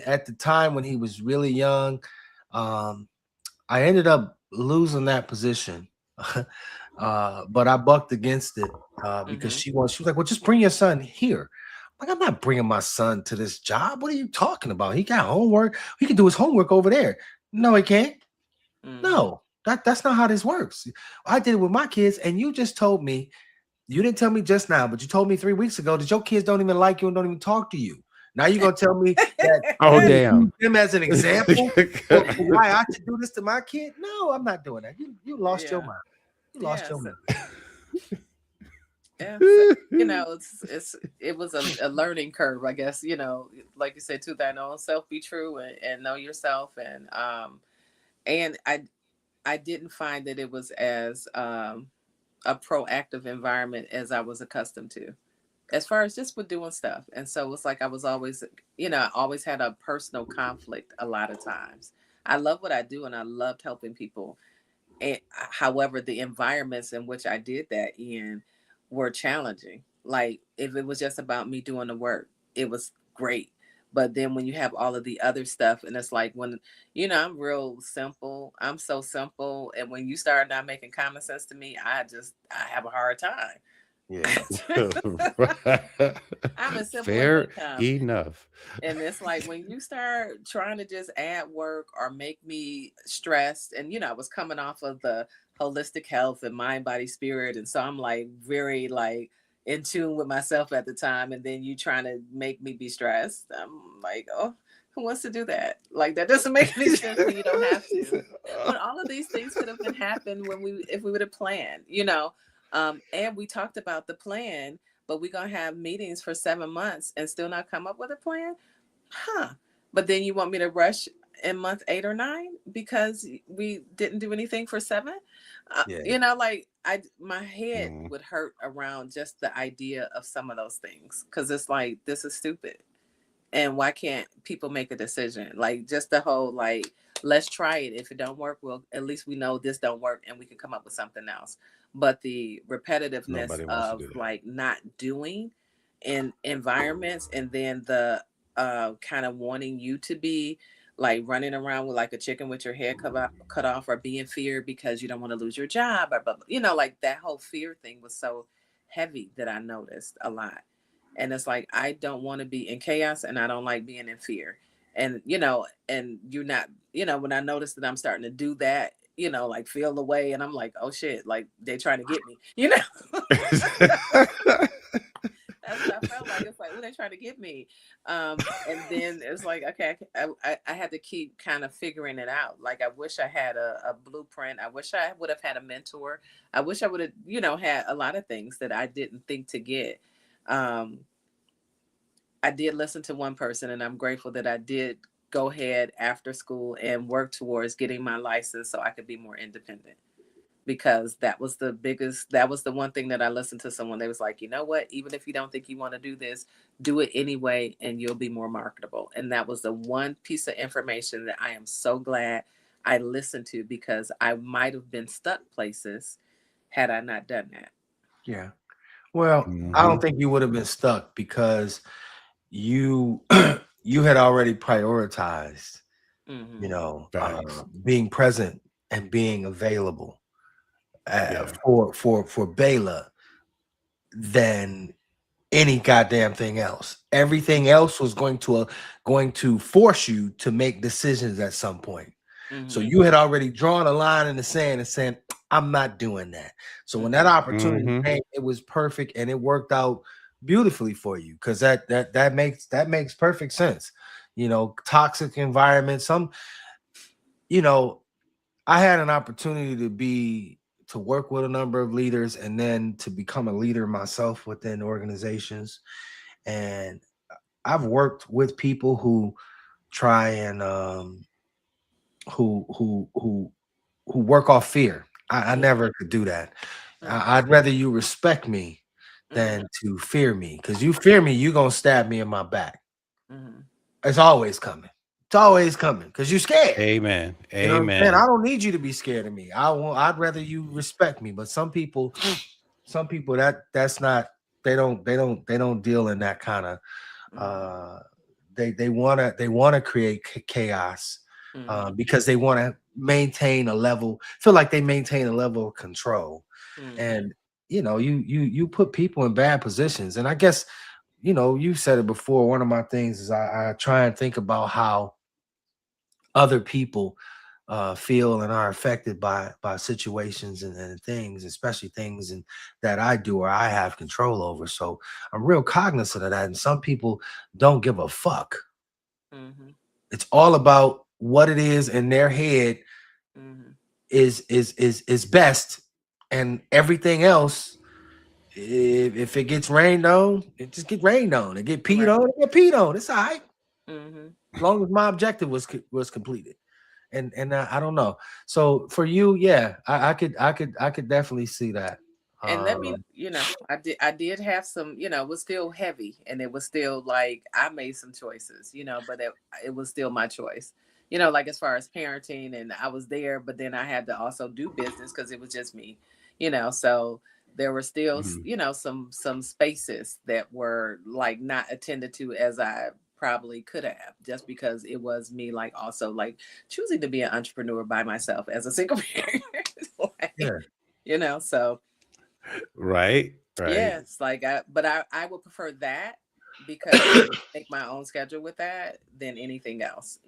at the time when he was really young, I ended up losing that position. But I bucked against it because Mm-hmm. she was like, well, just bring your son here. Like, I'm not bringing my son to this job. What are you talking about? He got homework. He can do his homework over there. No, he can't. Mm-hmm. No, that's not how this works. I did it with my kids, and you just told me, you didn't tell me just now, but you told me 3 weeks ago that your kids don't even like you and don't even talk to you. Now you're gonna tell me that Oh, you're gonna damn. use them as an example for why I should do this to my kid? No, I'm not doing that. You lost your Yeah. mind. You lost your Yes. mind. Yeah. So, you know, it was a learning curve, I guess. You know, like you said, to thine own self be true, and know yourself, and I didn't find that it was as a proactive environment as I was accustomed to, as far as just with doing stuff. And so it's like I was always, you know, I always had a personal conflict a lot of times. I love what I do and I loved helping people. And however, the environments in which I did that in were challenging. Like if it was just about me doing the work, it was great. But then when you have all of the other stuff, and it's like when, you know, I'm real simple. I'm so simple. And when you start not making common sense to me, I have a hard time. Yeah. I'm as simple as they Fair come. enough. And it's like when you start trying to just add work or make me stressed, and you know, I was coming off of the holistic health and mind, body, spirit, and so I'm like very like in tune with myself at the time, and then you trying to make me be stressed. I'm like, oh, who wants to do that? Like that doesn't make any sense when you don't have to. When all of these things could have been happened when we if we would have planned, you know. And we talked about the plan, but we're gonna have meetings for 7 months and still not come up with a plan, huh? But then you want me to rush in month 8 or 9 because we didn't do anything for 7? Yeah. You know, like my head Mm. would hurt around just the idea of some of those things because it's like this is stupid. And why can't people make a decision? Like just the whole like, let's try it. If it don't work, well, at least we know this don't work and we can come up with something else. But the repetitiveness Nobody wants to of do that. like not doing in environments, and then the kind of wanting you to be like running around with like a chicken with your head cut off, or be in fear because you don't want to lose your job, or you know, like that whole fear thing was so heavy that I noticed a lot. And it's like I don't want to be in chaos and I don't like being in fear. And you know, and you're not, you know, when I notice that I'm starting to do that, you know, like feel the way, and I'm like, oh shit, like they trying to get me, you know. That's what I felt like. It's like, oh, they trying to get me. And then it's like, okay, I had to keep kind of figuring it out. Like, I wish I had a blueprint. I wish I would have had a mentor. I wish I would have, you know, had a lot of things that I didn't think to get. Um, I did listen to one person, and I'm grateful that I did go ahead after school and work towards getting my license so I could be more independent, because that was the one thing that I listened to someone. They was like, you know what, even if you don't think you want to do this, do it anyway and you'll be more marketable. And that was the one piece of information that I am so glad I listened to, because I might have been stuck places had I not done that. Yeah. Well, I Mhm. don't think you would have been stuck because you you had already prioritized, Mm-hmm. Facts. being present and being available Yeah. for Bela than any goddamn thing else. Everything else was going to force you to make decisions at some point. So Mm-hmm. you had already drawn a line in the sand and saying, I'm not doing that. So when that Mm-hmm. opportunity Mhm. came, it was perfect and it worked out beautifully for you, because that makes perfect sense. You know, toxic environment. You know, I had an opportunity to work with a number of leaders and then to become a leader myself within organizations. And I've worked with people who try and who who who who work off fear. I never could do that. Mm-hmm. I'd rather you respect me Mm-hmm. than to fear me. Because you fear me, you're gonna stab me in my back. Mm-hmm. It's always coming. It's always coming because you're scared. Amen. You know what I'm saying? Amen. I don't need you to be scared of me. I'd rather you respect me. But some people that's not, they don't deal in that kind of They want to create chaos because they want to maintain a level, feel like they maintain a level of control. And you put people in bad positions. And I guess you said it before. One of my things is I try and think about how other people feel and are affected by situations and things, especially things that I do or I have control over. So I'm real cognizant of that. And some people don't give a fuck. It's all about what it is in their head is best, and everything else. If it gets rained on, it just get rained on. It get peed on, it get peed on. It's all right. As long as my objective was completed. And I don't know. So for you, yeah, I could definitely see that. And let me, I did have some, it was still heavy, and it was still like I made some choices, but it was still my choice, like as far as parenting, and I was there, but then I had to also do business because it was just me, so there were still, some spaces that were like not attended to as I probably could have, just because it was me, like also like choosing to be an entrepreneur by myself as a single parent. So right. yes, like I would prefer that, because I make my own schedule with that than anything else,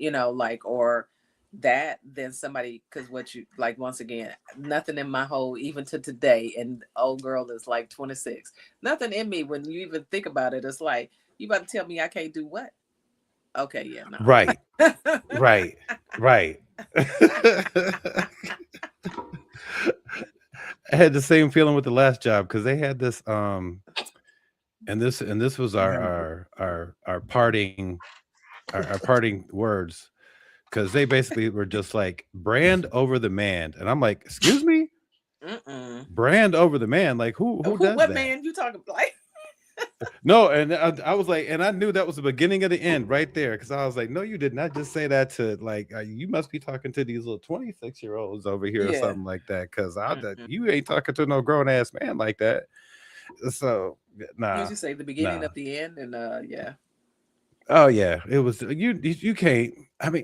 or that than somebody, because what you like, once again, nothing in my whole, even to today, and old girl is like 26, nothing in me, when you even think about it, it's like, you about to tell me I can't do what? Okay, yeah, no. Right. I had the same feeling with the last job, because they had this and this was our parting words, because they basically were just like, brand over the man, and I'm like, excuse me, brand over the man, like who does what that? Man you talking like? No, and I was like, and I knew that was the beginning of the end right there, because I was like, no, you did not just say that to, like, you must be talking to these little 26-year-olds over here or something like that, because you ain't talking to no grown ass man like that. So nah. Did you say the beginning of the end? And yeah. Oh yeah, it was you can't. I mean,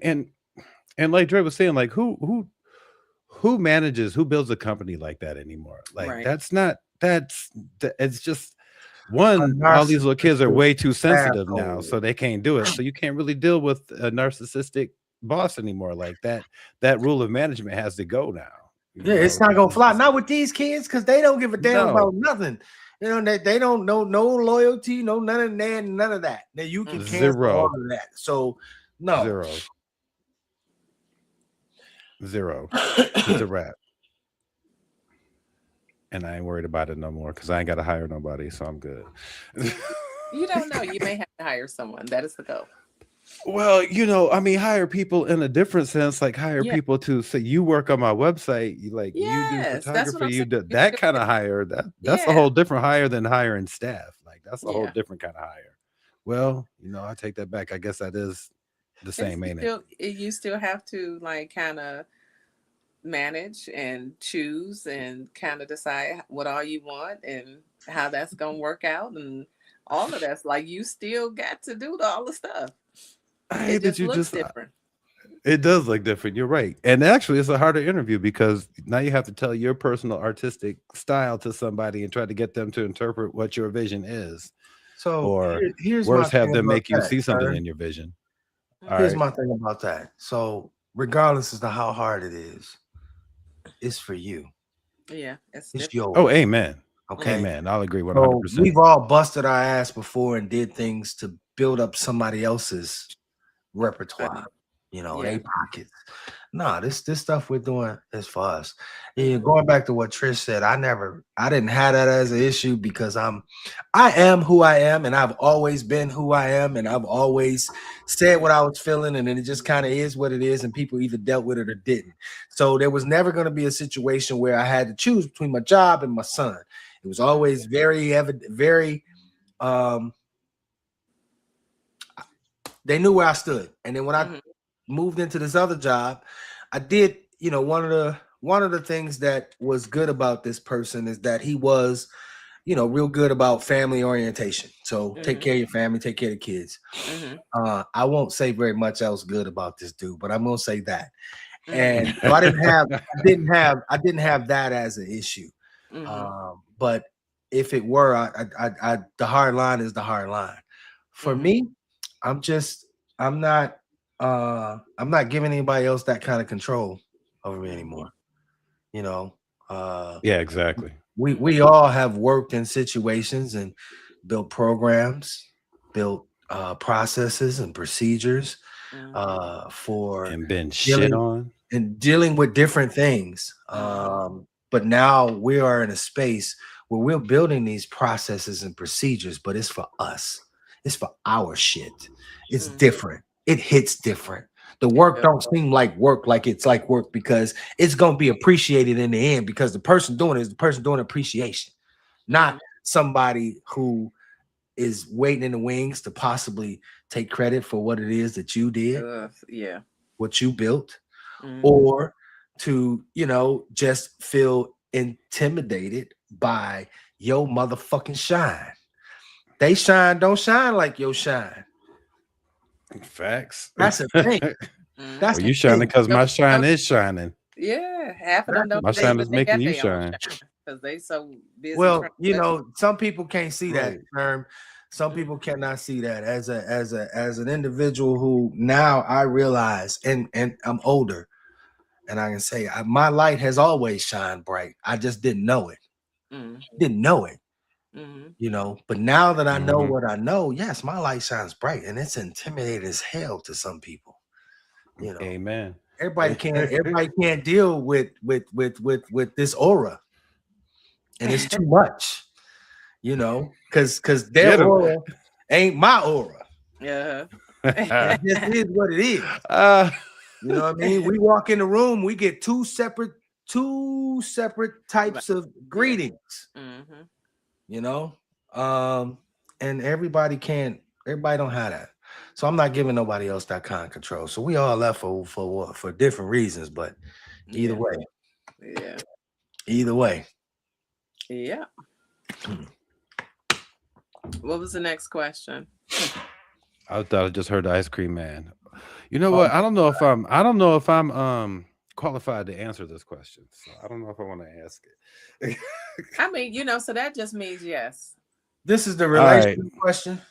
and like Dre was saying, like who builds a company like that anymore? Like it's just. One, all these little kids are way too sensitive now, so they can't do it. So you can't really deal with a narcissistic boss anymore. Like that rule of management has to go now. It's not gonna fly. Not with these kids, because they don't give a damn about nothing. They don't know no loyalty, no none of that, none of that. Now you can cancel all of that. So no. Zero. It's a wrap. And I ain't worried about it no more, because I ain't got to hire nobody, so I'm good. You don't know. You may have to hire someone. That is the goal. Well, I mean, hire people in a different sense, like hire people to say, you work on my website, you do photography, you do that kind of hire. That's a whole different hire than hiring staff. Like that's a whole different kind of hire. Well, I take that back. I guess that is the same, ain't it? You still have to like kind of manage and choose and kind of decide what all you want and how that's gonna work out, and all of that's like, you still got to do all the stuff. It just looks different. It does look different. You're right. And actually, it's a harder interview, because now you have to tell your personal artistic style to somebody and try to get them to interpret what your vision is. So or worse, have them make you see something in your vision. Here's my thing about that. So regardless as to how hard it is, it's for you. Yeah, it's yours. Oh, amen. Okay, amen. I'll agree 100%. So we've all busted our ass before and did things to build up somebody else's repertoire, their pockets. No, this stuff we're doing is for us. And going back to what Trish said, I didn't have that as an issue, because I am who I am, and I've always been who I am, and I've always said what I was feeling, and then it just kind of is what it is, and people either dealt with it or didn't. So there was never going to be a situation where I had to choose between my job and my son. It was always very evident, they knew where I stood. And then when I moved into this other job, I did, one of the things that was good about this person is that he was real good about family orientation. So take Mhm. care of your family, take care of the kids. Mhm. I won't say very much else good about this dude, but I'm gonna say that. Mhm. And so I didn't have that as an issue. Mhm. But if it were, the hard line is the hard line. For Mhm. me, I'm just I'm not giving anybody else that kind of control over me anymore. You know, uh Yeah, exactly. we all have worked in situations and built programs, built processes and procedures Mhm. for And been shit dealing on. dealing with different things. Mhm. But now we are in a space where we're building these processes and procedures, but it's for us. It's for our shit. It's Mhm. different. It hits different. The work Yeah. don't seem like it's like work because it's gonna be appreciated in the end because the person doing it is the person doing appreciation, not Mhm. somebody who is waiting in the wings to possibly take credit for what it is that you did, Yeah. what you built, Mhm. or to just feel intimidated by your motherfucking shine. They shine don't shine like your shine. Facts. That's a thing. That's Well, Mhm. the you shining thing. because my Don't shine don't is shining. yeah, half of them That's the don't My shine even is thing. they making got you their own shine. shine because they so busy trying Well, to let you. some people can't see that Right. term. Some Mhm. people cannot see that as an individual who now I realize, and I'm older, and I can say my light has always shined bright. I just didn't know it. Mhm. Didn't know it. Mhm. But now that I know Mhm. what I know, yes, my light shines bright, and it's intimidating as hell to some people. You know, Amen. everybody can't deal with this aura, and it's too much. Because their Get him. aura ain't my aura. Yeah. It just is what it is. uh, You know what I mean? We walk in the room, we get two separate Right. types of Yeah. greetings. Mhm. You know, and everybody don't have that. So I'm not giving nobody else that kind of control. So we all left for different reasons, but either Yeah. way, Yeah. either way. Yeah. What was the next question? I thought I just heard the ice cream man. You know Oh, what? I don't know if I'm qualified to answer this question. So I don't know if I want to ask it. I mean, so that just means yes. this is the All right. relationship question.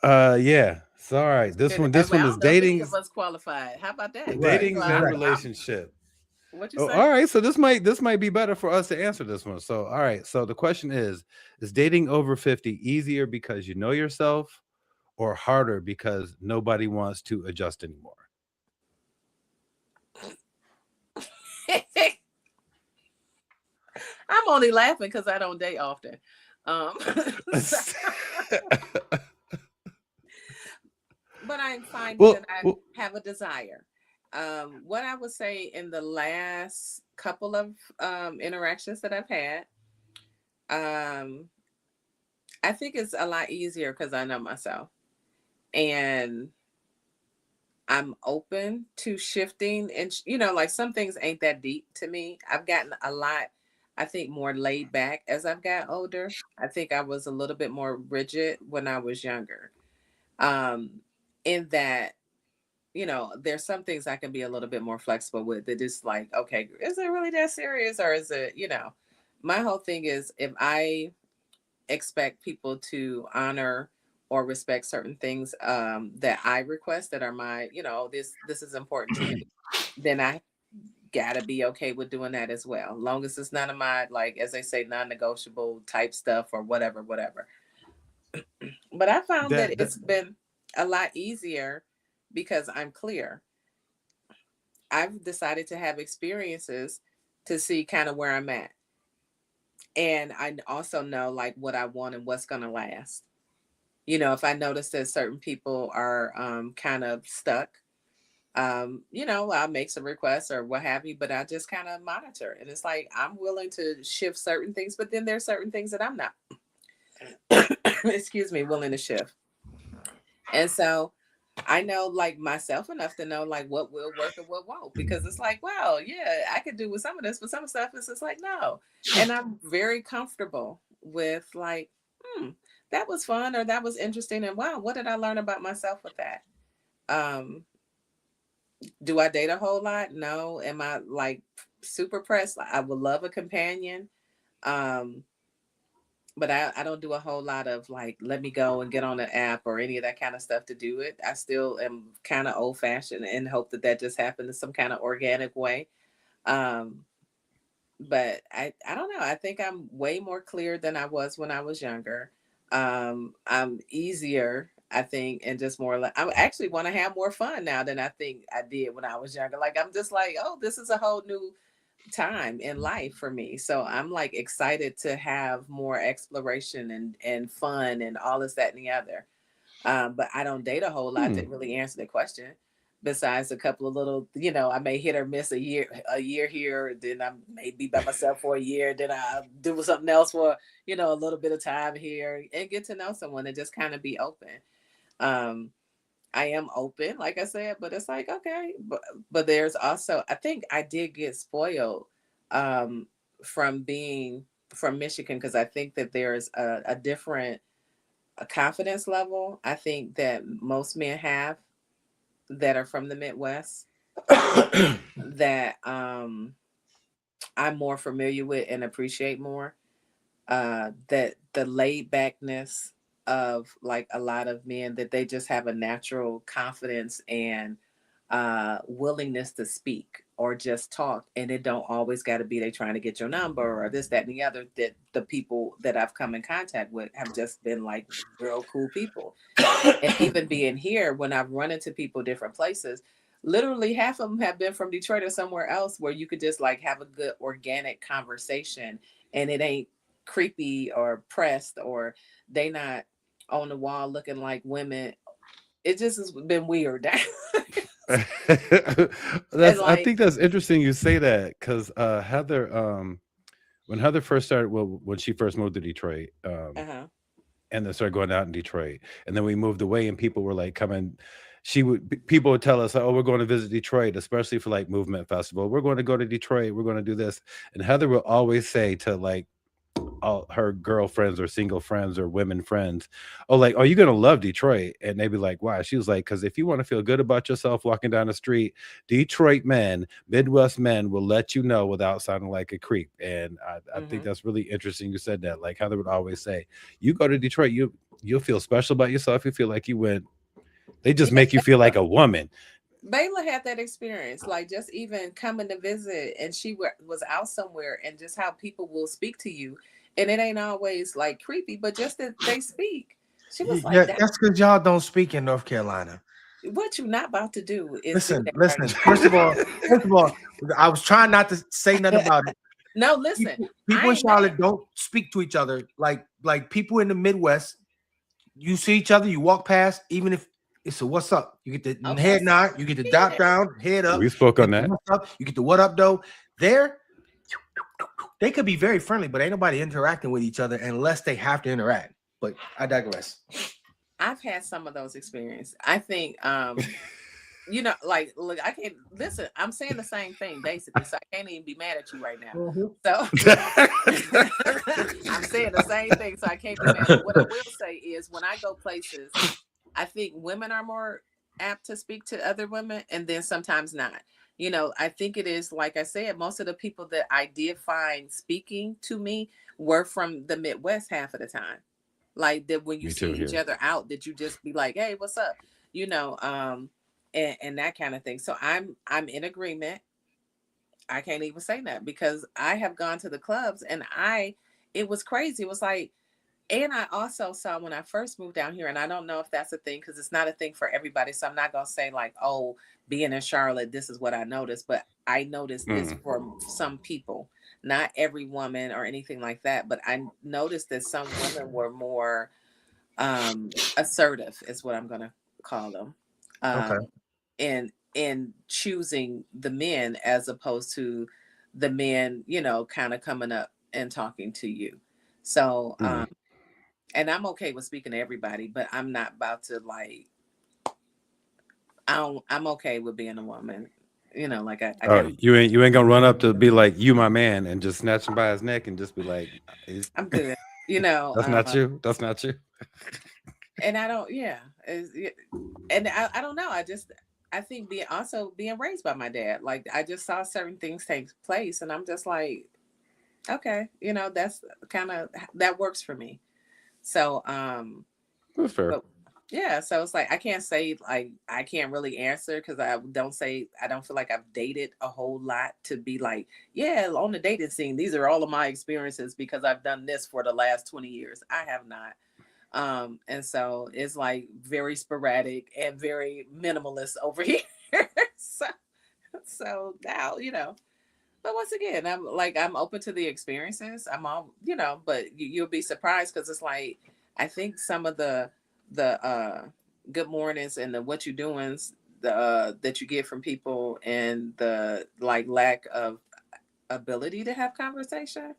Yeah. So all right. This Good. one this Well, one I is don't know if any of datings, us qualified. How about that? Right, So datings and right. relationship. what you Oh, say? all right. So this might be better for us to answer this one. So all right. So the question is dating over 50 easier because you know yourself or harder because nobody wants to adjust anymore? I'm only laughing because I don't date often. Um, but I'm finding that well, I well, have a desire. What I would say in the last couple of interactions that I've had, um, I think it's a lot easier because I know myself and I'm open to shifting. And, like some things ain't that deep to me. I've gotten a lot, I think, more laid back as I've got older. I think I was a little bit more rigid when I was younger. Um, in that there's some things I can be a little bit more flexible with. That is like, okay, is it really that serious, or is it, my whole thing is if I expect people to honor or respect certain things that I request that are my, this is important to me, then I gotta be okay with doing that as well. Long as it's none of my, like, as they say, non-negotiable type stuff or whatever, whatever. But I found that that it's been a lot easier because I'm clear. I've decided to have experiences to see kind of where I'm at. And I also know like what I want and what's going to last. If I notice that certain people are kind of stuck, I'll make some requests or what have you, but I just kind of monitor. And it's like I'm willing to shift certain things, but then there's certain things that I'm not, excuse me, willing to shift. And so I know like myself enough to know like what will work and what won't, because it's like, well, yeah, I could do with some of this, but some stuff is just like, no. And I'm very comfortable with like, that was fun, or that was interesting, and wow, what did I learn about myself with that? Um, do I date a whole lot? No. Am I like super pressed? Like, I would love a companion. Um, but I don't do a whole lot of like, let me go and get on an app or any of that kind of stuff to do it. I still am kind of old fashioned and hope that that just happened in some kind of organic way. Um, but I don't know. I think I'm way more clear than I was when I was younger. I'm easier, I think, and just more like I actually want to have more fun now than I think I did when I was younger. Like I'm just like, oh, this is a whole new time in life for me. So I'm like excited to have more exploration and fun and all this, that, and the other. But I don't date a whole lot to really answer the question. Besides a couple of little, I may hit or miss a year here, then I may be by myself for a year, then I do something else for, a little bit of time here and get to know someone and just kind of be open. Um, I am open, like I said, but it's like, okay, but there's also, I think I did get spoiled um, from being from Michigan because I think that there's a different confidence level. I think that most men have that are from the Midwest that I'm more familiar with and appreciate more. That the laid backness of like a lot of men, that they just have a natural confidence and willingness to speak or just talk, and it don't always got to be they trying to get your number or this, that, and the other. That the people that I've come in contact with have just been like real cool people. And even being here, when I've run into people different places, literally half of them have been from Detroit or somewhere else where you could just like have a good organic conversation and it ain't creepy or pressed or they not on the wall looking like women. It just has been weird. And I like, think that's interesting you say that because Heather, when Heather first started, well, when she first moved to Detroit, uh-huh. and then started going out in Detroit, and then we moved away, and people were like coming. People would tell us, "Oh, we're going to visit Detroit, especially for like Movement Festival. We're going to go to Detroit. We're going to do this." And Heather will always say to like all her girlfriends or single friends or women friends, "Oh, like, are you gonna love Detroit?" And they'd be like, "Why?" She was like, "Because if you want to feel good about yourself walking down the street, Detroit men, Midwest men will let you know without sounding like a creep." And I think Mm-hmm. that's really interesting. You said that. Like Heather would always say, "You go to Detroit, you'll feel special about yourself. You feel like you went. They just Yeah, make you feel like a woman." Bayla had that experience, like just even coming to visit, and she was out somewhere, and just how people will speak to you, and it ain't always like creepy, but just that they speak. She was like, Yeah, "That that's because y'all don't speak in North Carolina. what you not about to do is do Listen, that right listen. First of all, I was trying not to say nothing now." about it. No, listen, People I in ain't mad. Charlotte don't speak to each other like people in the Midwest. You see each other, you walk past, even if it's a what's up. You get the Okay, head nod, you get the dot down, head up, We spoke you on get the that. what's up, you get the what up though. There, they could be very friendly, but ain't nobody interacting with each other unless they have to interact. But I digress. I've had some of those experiences. I think, like, look, I can't listen. I'm saying the same thing basically, so I can't even be mad at you right now. Mhm. So I'm saying the same thing, so I can't be mad. But what I will say is, when I go places, I think women are more apt to speak to other women, and then sometimes not. I think it is like I said, most of the people that I did find speaking to me were from the Midwest half of the time. Like that when you Me see too each here. other out, that you just be like, "Hey, what's up?" And that kind of thing. So I'm in agreement. I can't even say that because I have gone to the clubs and it was crazy. It was like, and I also saw when I first moved down here, and I don't know if that's a thing because it's not a thing for everybody. So I'm not gonna say like, oh, being in Charlotte, this is what I noticed, but I noticed this Mm. for some people, not every woman or anything like that. But I noticed that some women were more assertive, is what I'm gonna call them, Okay. in choosing the men as opposed to the men, kind of coming up and talking to you. So Mm. and I'm okay with speaking to everybody, but I'm not about to like. I'm okay with being a woman. Like I Oh, kind of. you ain't gonna run up to be like, "You my man," and just snatch him by his neck and just be like, I'm good. you know. That's not you. That's not you. And I don't, yeah, and I don't know. I think being raised by my dad, like I just saw certain things take place, and I'm just like, okay, you know, that's kind of that works for me. So, That's fair. but yeah, so it's like I can't say like I can't really answer because I don't feel like I've dated a whole lot to be like, yeah, on the dating scene, these are all of my experiences because I've done this for the last 20 years. I have not. And so it's like very sporadic and very minimalist over here. so so now, you know, but once again, I'm open to the experiences. I'm all, you know, but you'll be surprised because it's like I think some of the good mornings and the what you doings that you get from people and the like lack of ability to have conversation.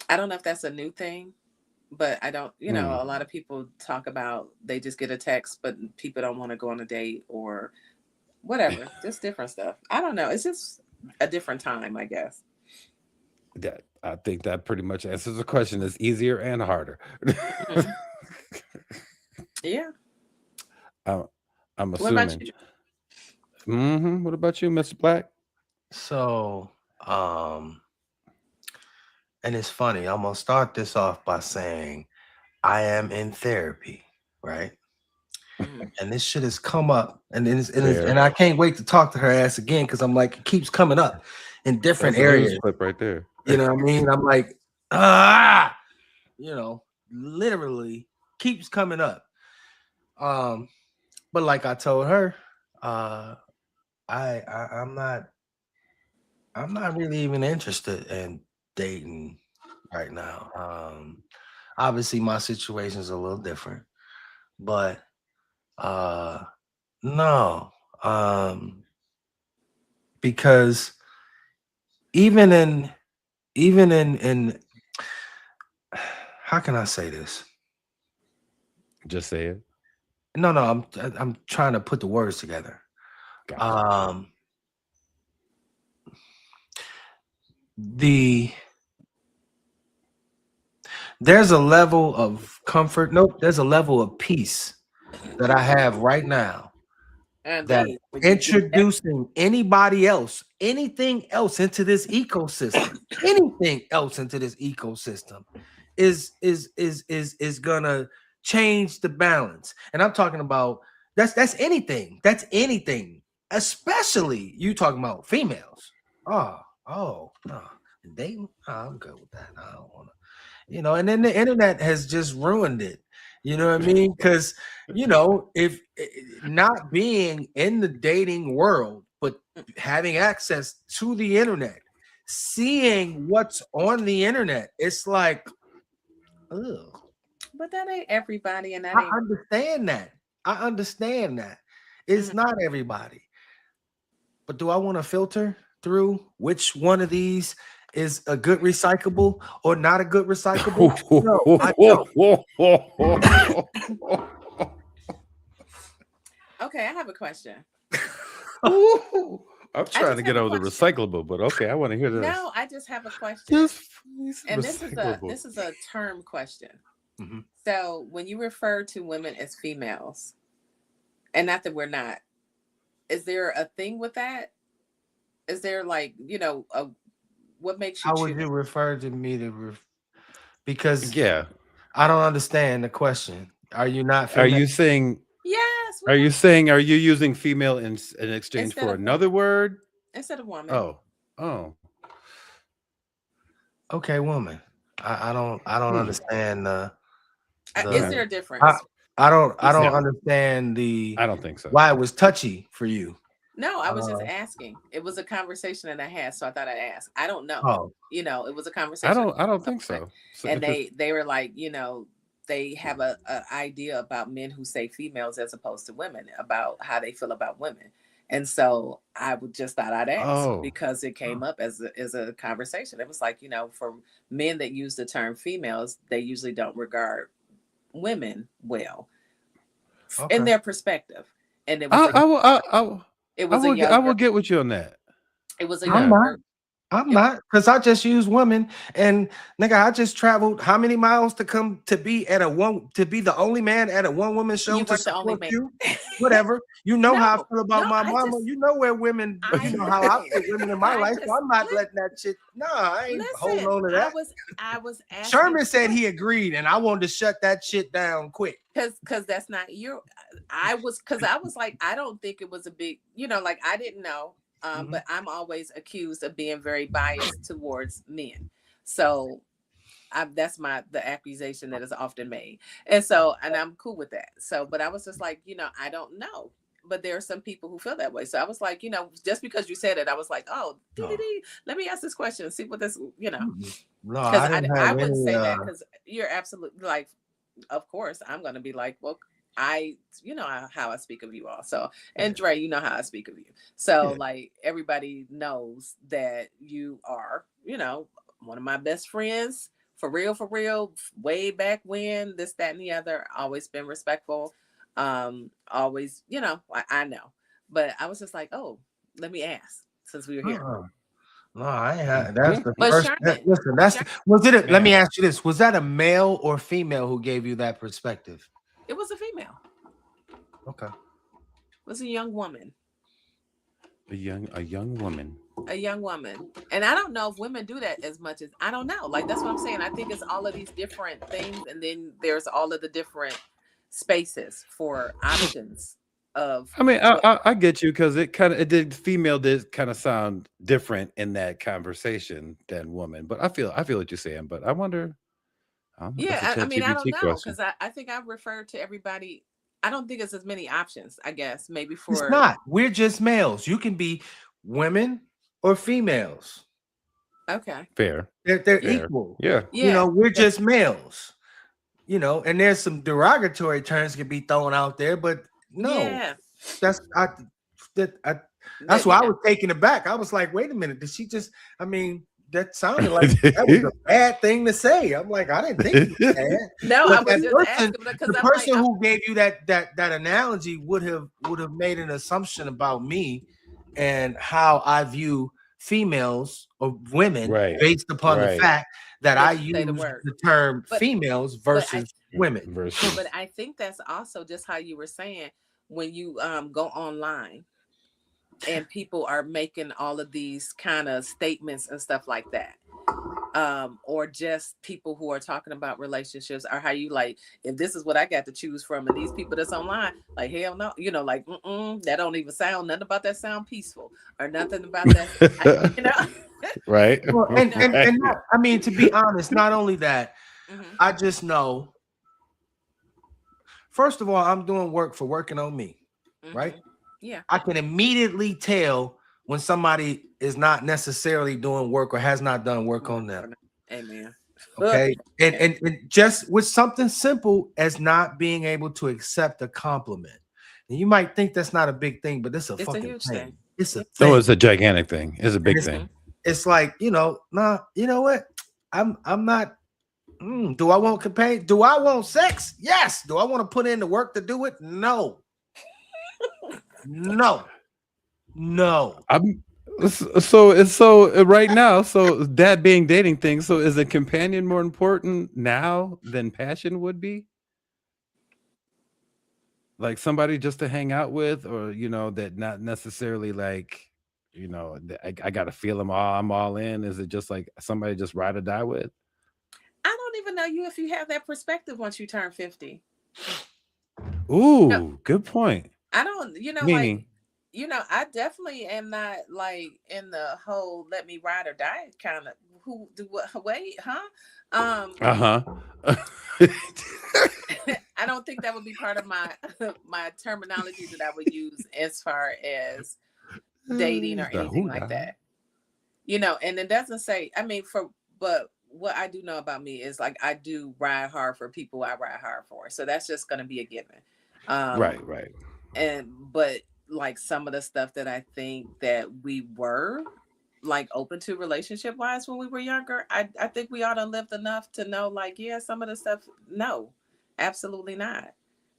I don't know if that's a new thing, but I don't, you know, a lot of people talk about they just get a text, but people don't want to go on a date or whatever, just different stuff. I don't know. It's just a different time, I guess. That I think that pretty much answers the question. It's easier and harder. Mhm. Yeah. I'm What about assuming. you? What about you, Mr. Black? So, and it's funny. I'm gonna start this off by saying I am in therapy, right? Mhm. And this shit has come up, and Fair. and I can't wait to talk to her ass again because I'm like, it keeps coming up in different That's a news areas. clip right there. You know what I mean? I'm like, you know, literally keeps coming up. But like I told her, I'm not really even interested in dating right now. Obviously my situation is a little different, but no, because even in how can I say this? Just say it. No, I'm trying to put the words together. Gotcha. There's a level of comfort. Nope, there's a level of peace that I have right now And that when you get that, introducing anybody else, anything else into this ecosystem, is gonna change the balance. And I'm talking about that's anything. That's anything. Especially you talking about females. Oh, no. Dating? Oh, I'm good with that. I don't want to, you know, and then the internet has just ruined it. You know what I mean? Because, you know, if not being in the dating world, but having access to the internet, seeing what's on the internet, it's like, ugh. but that ain't everybody, and that I ain't. understand that. It's not everybody. But do I want to filter through which one of these is a good recyclable or not a good recyclable? No, I don't. Okay, I have a question. I'm trying to get over the recyclable, but okay, I want to hear this. No, I just have a question. And this is a term question. Mm-hmm. So when you refer to women as females, and not that we're not, is there a thing with that? Is there like, you know, what makes you How would you refer to me because yeah, I don't understand the question. Are you not female? Are you saying yes? Are you using female in exchange Instead for of another word? Instead of woman. Oh. Okay, woman. I don't understand is there a difference? I don't understand I don't think so. Why it was touchy for you. No, I was just asking. It was a conversation that I had, so I thought I'd ask. I don't know. You know, it was a conversation. I don't think so. And they were like, you know, they have a idea about men who say females as opposed to women, about how they feel about women. And so I would just thought I'd ask because it came up as a conversation. It was like, you know, for men that use the term females, they usually don't regard women well in their perspective. And it was I will get with you on that. It was a I'm not, because I just use women, and nigga, I just traveled how many miles to come to be at to be the only man at a one woman show You to weren't the only support man. you. Whatever. You know how I No, feel about my I mama. just You know where women, I you know how I know. put women in my I life. So just I'm not letting that shit. Nah, I ain't holding listen. on to that. I was asking Sherman said he agreed, and I wanted to shut that shit down quick. because that's not your. I was like, I don't think it was a big, like I didn't know. Mhm. But I'm always accused of being very biased towards men. So that's the accusation that is often made. And I'm cool with that. So, but I was just like, I don't know. But there are some people who feel that way. So I was like, just because you said it, I was like, oh, No, let me ask this question, see what this, no, because I didn't I have wouldn't any. say that because you're absolutely like, of course, I'm going to be like, well, how I speak of you all. So, and Dre, you know how I speak of you. So, Yeah. like, everybody knows that you are, one of my best friends for real, way back when, this, that, and the other. Always been respectful. Always, I know. But I was just like, oh, let me ask since we were here. Uh-uh. No, I ain't had. That's the But first. Sherman, Listen, let me ask you this: was that a male or female who gave you that perspective? it was a female. Okay. It was a young woman. A young woman. A young woman. And I don't know if women do that as much as I don't know. Like that's what I'm saying. I think it's all of these different things, and then there's all of the different spaces for options of I mean, what. I get you because female did kind of sound different in that conversation than woman, but I feel what you're saying. But I wonder, that's a Yeah, I chat mean, I don't GPT know question. because I think I've referred to everybody. I don't think it's as many options, I guess, maybe It's for not. We're just males. You can be women or females. okay. Fair, They're Yeah. fair. equal. Yeah. Yeah. We're just males. And there's some derogatory terms can be thrown out there, but no, Yeah. that's I that I that's That why I yeah. was taken aback. I was like, wait a minute, did she just that sounded like that was a bad thing to say. I'm like, I didn't think it was bad. No, I But was just asking because the I'm like, person who gave you that analogy would have made an assumption about me and how I view females or women Right. based upon the Right. fact that I that you say the use word. the term But females but I versus women. but Versus. I think that's also just how you were saying when you go online and people are making all of these kind of statements and stuff like that. Or just people who are talking about relationships, or how you like, if this is what I got to choose from, and these people that's online, like hell no, like that don't even sound nothing about that sound peaceful or nothing about that, Right. Well, and Right. not, I mean, to be honest, not only that, mm-hmm, I just know. First of all, I'm doing work for working on me, right? mm-hmm. Yeah. I can immediately tell when somebody is not necessarily doing work or has not done work on them. Amen. Okay. And just with something simple as not being able to accept a compliment. And you might think that's not a big thing, but it's a It's a fucking huge thing. thing. It's a Yeah. thing. No, it's a gigantic thing. It's a big it's, thing. It's like, nah, you know what? I'm not. Do I want companion? Do I want sex? Yes. Do I want to put in the work to do it? No. No. I'm so right now. So that being dating thing. So is a companion more important now than passion would be? Like somebody just to hang out with, or that not necessarily like, I got to feel them all. I'm all in. Is it just like somebody just ride or die with? I don't even know you if you have that perspective once you turn 50. No, Ooh, good point. I don't, like, Meaning, I definitely am not like in the whole let me ride or die kind of who do what wait, huh? uh-huh. I don't think that would be part of my my terminology that I would use as far as dating or The anything who like die? that. And it doesn't say, I mean, but what I do know about me is like I do ride hard for people I ride hard for. So that's just gonna be a given. Um Right. but like some of the stuff that I think that we were like open to relationship wise when we were younger, I think we ought to lived enough to know like, yeah, some of the stuff, no, absolutely not.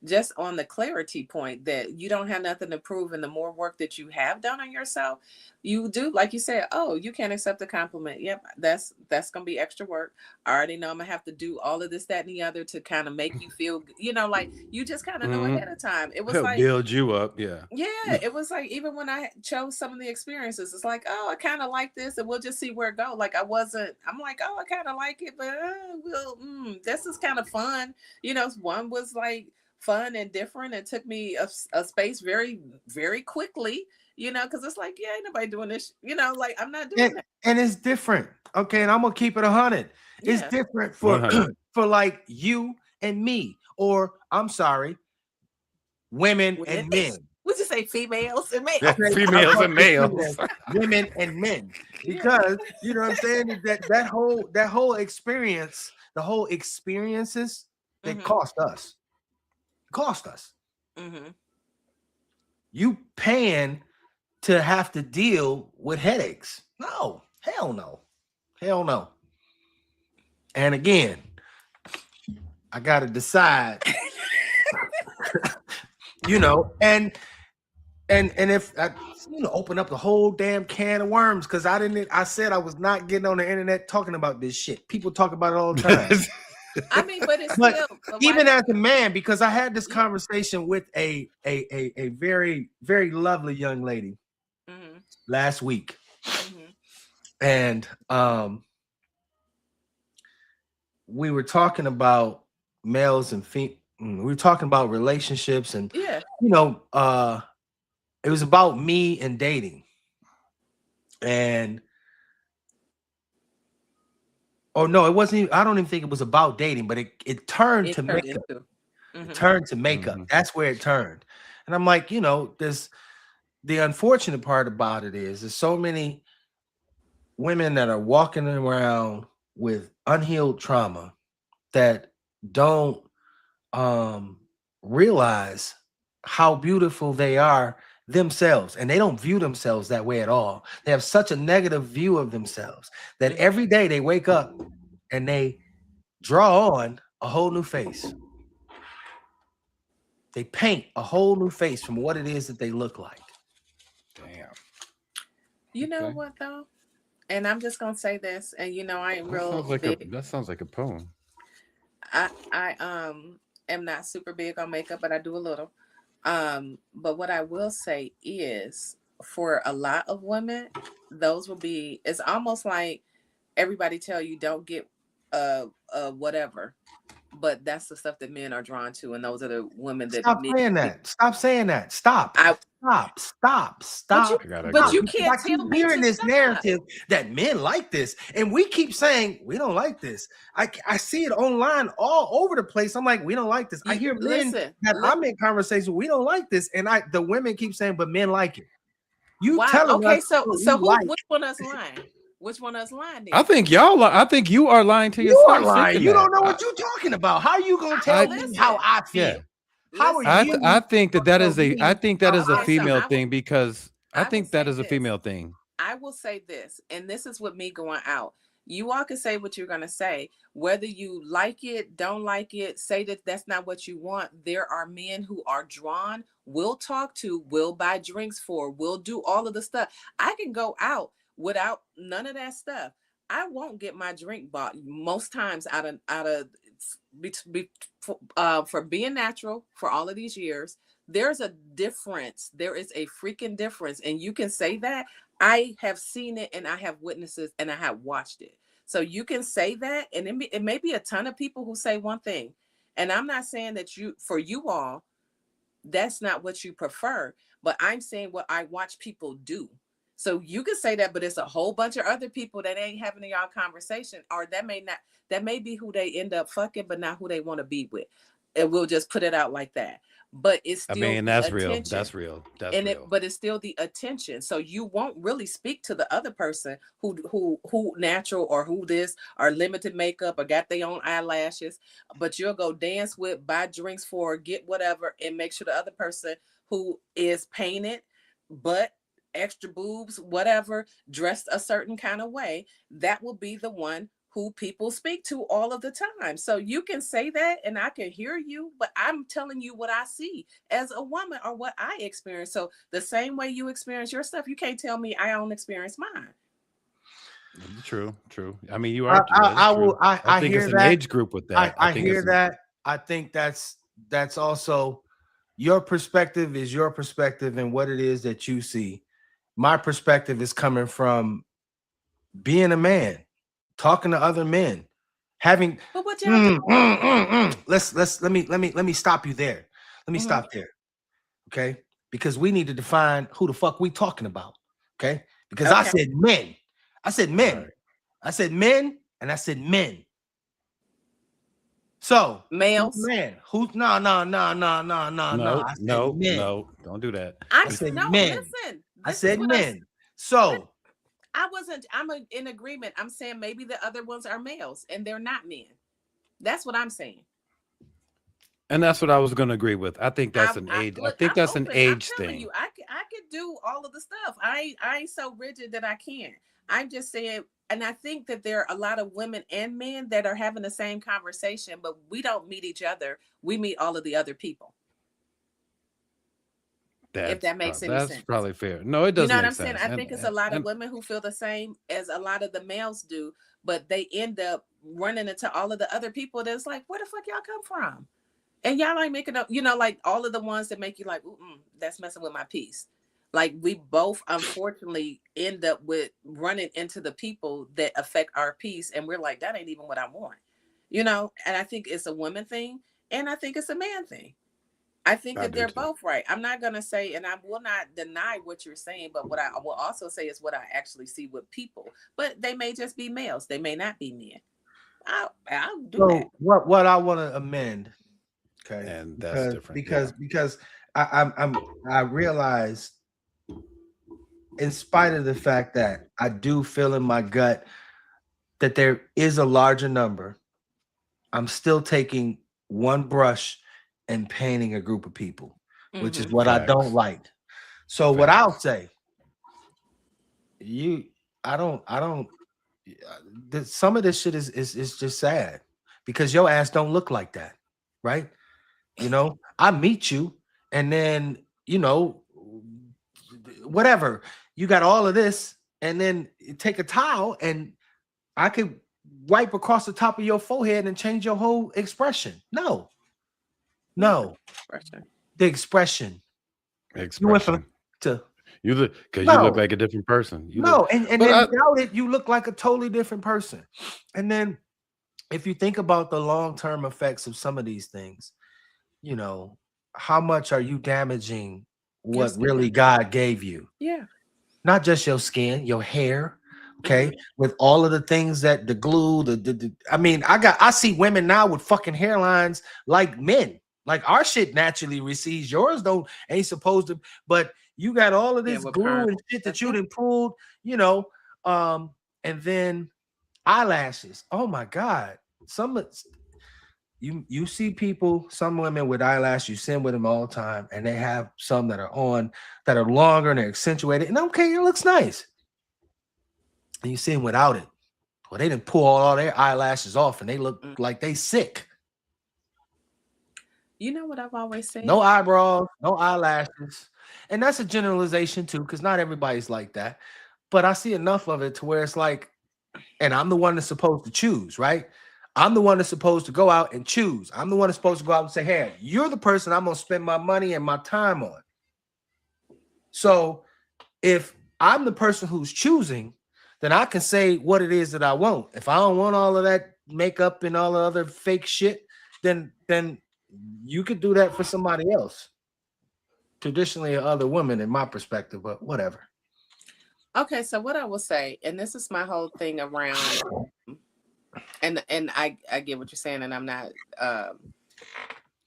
just on the clarity point that you don't have nothing to prove, and the more work that you have done on yourself, you do, like you said, oh, you can't accept a compliment. Yep, that's gonna be extra work. I already know I'm gonna have to do all of this, that, and the other to kind of make you feel, like you just kind of know Mhm. ahead of time. It was He'll like, build you up. Yeah. yeah, it was like even when I chose some of the experiences, it's like, oh, I kind of like this, and we'll just see where it go. Like I'm like, oh, I kind of like it, but this is kind of fun. One was like fun and different. It took me a space very, very quickly. Because it's like, yeah, ain't nobody doing this. Like I'm not doing that. And it's different. Okay, and I'm gonna keep it 100. It's Yeah. different for 100. for like you and me, or I'm sorry, women and men. Would you say females and males? Yeah, females and males. Women and men, because you know what I'm saying. That whole experience, the whole experiences, they cost us. Mm-hmm. You paying to have to deal with headaches? No, hell no, hell no. And again, I gotta decide. And if I, open up the whole damn can of worms, because I said I was not getting on the internet talking about this shit. People talk about it all the time. I mean, but it's But still, even as a man, because I had this conversation with a very, very lovely young lady last week. And we were talking about males and females. We were talking about relationships, and it was about me and dating. And no, it wasn't. I don't even think it was about dating, but it turned to makeup. It turned to makeup. That's where it turned. And I'm like, there's the unfortunate part about it is there's so many women that are walking around with unhealed trauma that don't realize how beautiful they are themselves, and they don't view themselves that way at all. They have such a negative view of themselves that every day they wake up and they draw on a whole new face. They paint a whole new face from what it is that they look like. Damn. You know what though? And I'm just gonna say this, and I ain't real big. That sounds like a poem. I am not super big on makeup, but I do a little. But what I will say is, for a lot of women, those will be. It's almost like everybody tell you don't get whatever, but that's the stuff that men are drawn to, and those are the women that. Stop saying that. Stop saying that. Stop. Stop. But you can't tell me hearing this narrative that men like this, and we keep saying we don't like this. I see it online all over the place. I'm like, we don't like this. I hear men that I'm in conversation. We don't like this, and the women keep saying, but men like it. You telling us? So which one of us lying? Which one of us lying? I think you are lying to yourself. You are lying. You don't know what you're talking about. How are you gonna tell me how I feel? Yeah. How are you? I think that is a female thing, because I think that is a female thing. I will say this, and this is with me going out. You all can say what you're going to say, whether you like it, don't like it, say that that's not what you want. There are men who are drawn, will talk to, will buy drinks for, will do all of the stuff. I can go out without none of that stuff. I won't get my drink bought most times out of for being natural for all of these years. There's a difference. There is a freaking difference, and you can say that. I have seen it, and I have witnesses, and I have watched it. So you can say that, and it may be a ton of people who say one thing, and I'm not saying that for you all, that's not what you prefer, but I'm saying what I watch people do. So you can say that, but it's a whole bunch of other people that ain't having y'all conversation, or that may be who they end up fucking, but not who they want to be with. And we'll just put it out like that. But it's still that's real. That's real. But it's still the attention. So you won't really speak to the other person who natural, or who this, or limited makeup, or got their own eyelashes, but you'll go dance with, buy drinks for, get whatever, and make sure the other person who is painted, but extra boobs, whatever, dressed a certain kind of way, that will be the one who people speak to all of the time. So you can say that and I can hear you, but I'm telling you what I see as a woman or what I experience. So the same way you experience your stuff, you can't tell me I don't experience mine. True, true. I mean, you I, are. That is I true. will. I think hear it's an that. age group with that. I think hear it's that. I think that's also your perspective is your perspective and what it is that you see. My perspective is coming from being a man, talking to other men, having. But what y'all Let me stop you there. Let me stop there. Okay, because we need to define who the fuck we talking about. Okay, because I Okay. said men. I said men. Right. I said men, and I said men. So Males? man, who's no. I said No, men. no, don't do that. I said men. Listen. I This is said what men. So I'm in agreement. I'm saying maybe the other ones are males and they're not men. That's what I'm saying. And that's what I was going to agree with. I think that's an age. I think I'm that's an open. age I'm telling thing. you, I could do all of the stuff. I ain't so rigid that I can't. I'm just saying, and I think that there are a lot of women and men that are having the same conversation, but we don't meet each other. We meet all of the other people. If that makes any That's sense. probably fair. No, it does You know what make I'm saying? sense. I think it's a lot of women who feel the same as a lot of the males do, but they end up running into all of the other people that's like, where the fuck y'all come from? And y'all ain't making up, like all of the ones that make you like, that's messing with my peace. Like we both unfortunately end up with running into the people that affect our peace. And we're like, that ain't even what I want. And I think it's a woman thing and I think it's a man thing. I think that they're both right. I'm not going to say, and I will not deny what you're saying, but what I will also say is what I actually see with people. But they may just be males. They may not be men. I'll do that. What I want to amend, okay, and that's different. because I realize, in spite of the fact that I do feel in my gut that there is a larger number, I'm still taking one brush and painting a group of people, which is what I don't like. So what I'll say, some of this shit is just sad because your ass don't look like that, right? I meet you and then, whatever, you got all of this and then you take a towel and I could wipe across the top of your forehead and change your whole expression. No. The expression. You went from you look because you look like a different person. And then without it, you look like a totally different person. And then if you think about the long-term effects of some of these things, how much are you damaging what really God gave you? Yeah. Not just your skin, your hair. Okay, with all of the things that the glue, I see women now with fucking hairlines like men. Like our shit naturally recedes. Yours ain't supposed to, but you got all of this glue and shit that you done pulled, and then eyelashes. Oh my God. You see people, some women with eyelashes, you sit with them all the time, and they have some that are longer and they're accentuated. And okay, it looks nice. And you see them without it. Well, they didn't pull all their eyelashes off and they look like they sick. You know what I've always said? No eyebrows, no eyelashes. And that's a generalization too, because not everybody's like that. But I see enough of it to where it's like, and I'm the one that's supposed to choose, right? I'm the one that's supposed to go out and choose. I'm the one that's supposed to go out and say, hey, you're the person I'm going to spend my money and my time on. So if I'm the person who's choosing, then I can say what it is that I want. If I don't want all of that makeup and all the other fake shit, then you could do that for somebody else. Traditionally, other women, in my perspective, but whatever. Okay, so what I will say, and this is my whole thing around, and I get what you're saying, and I'm not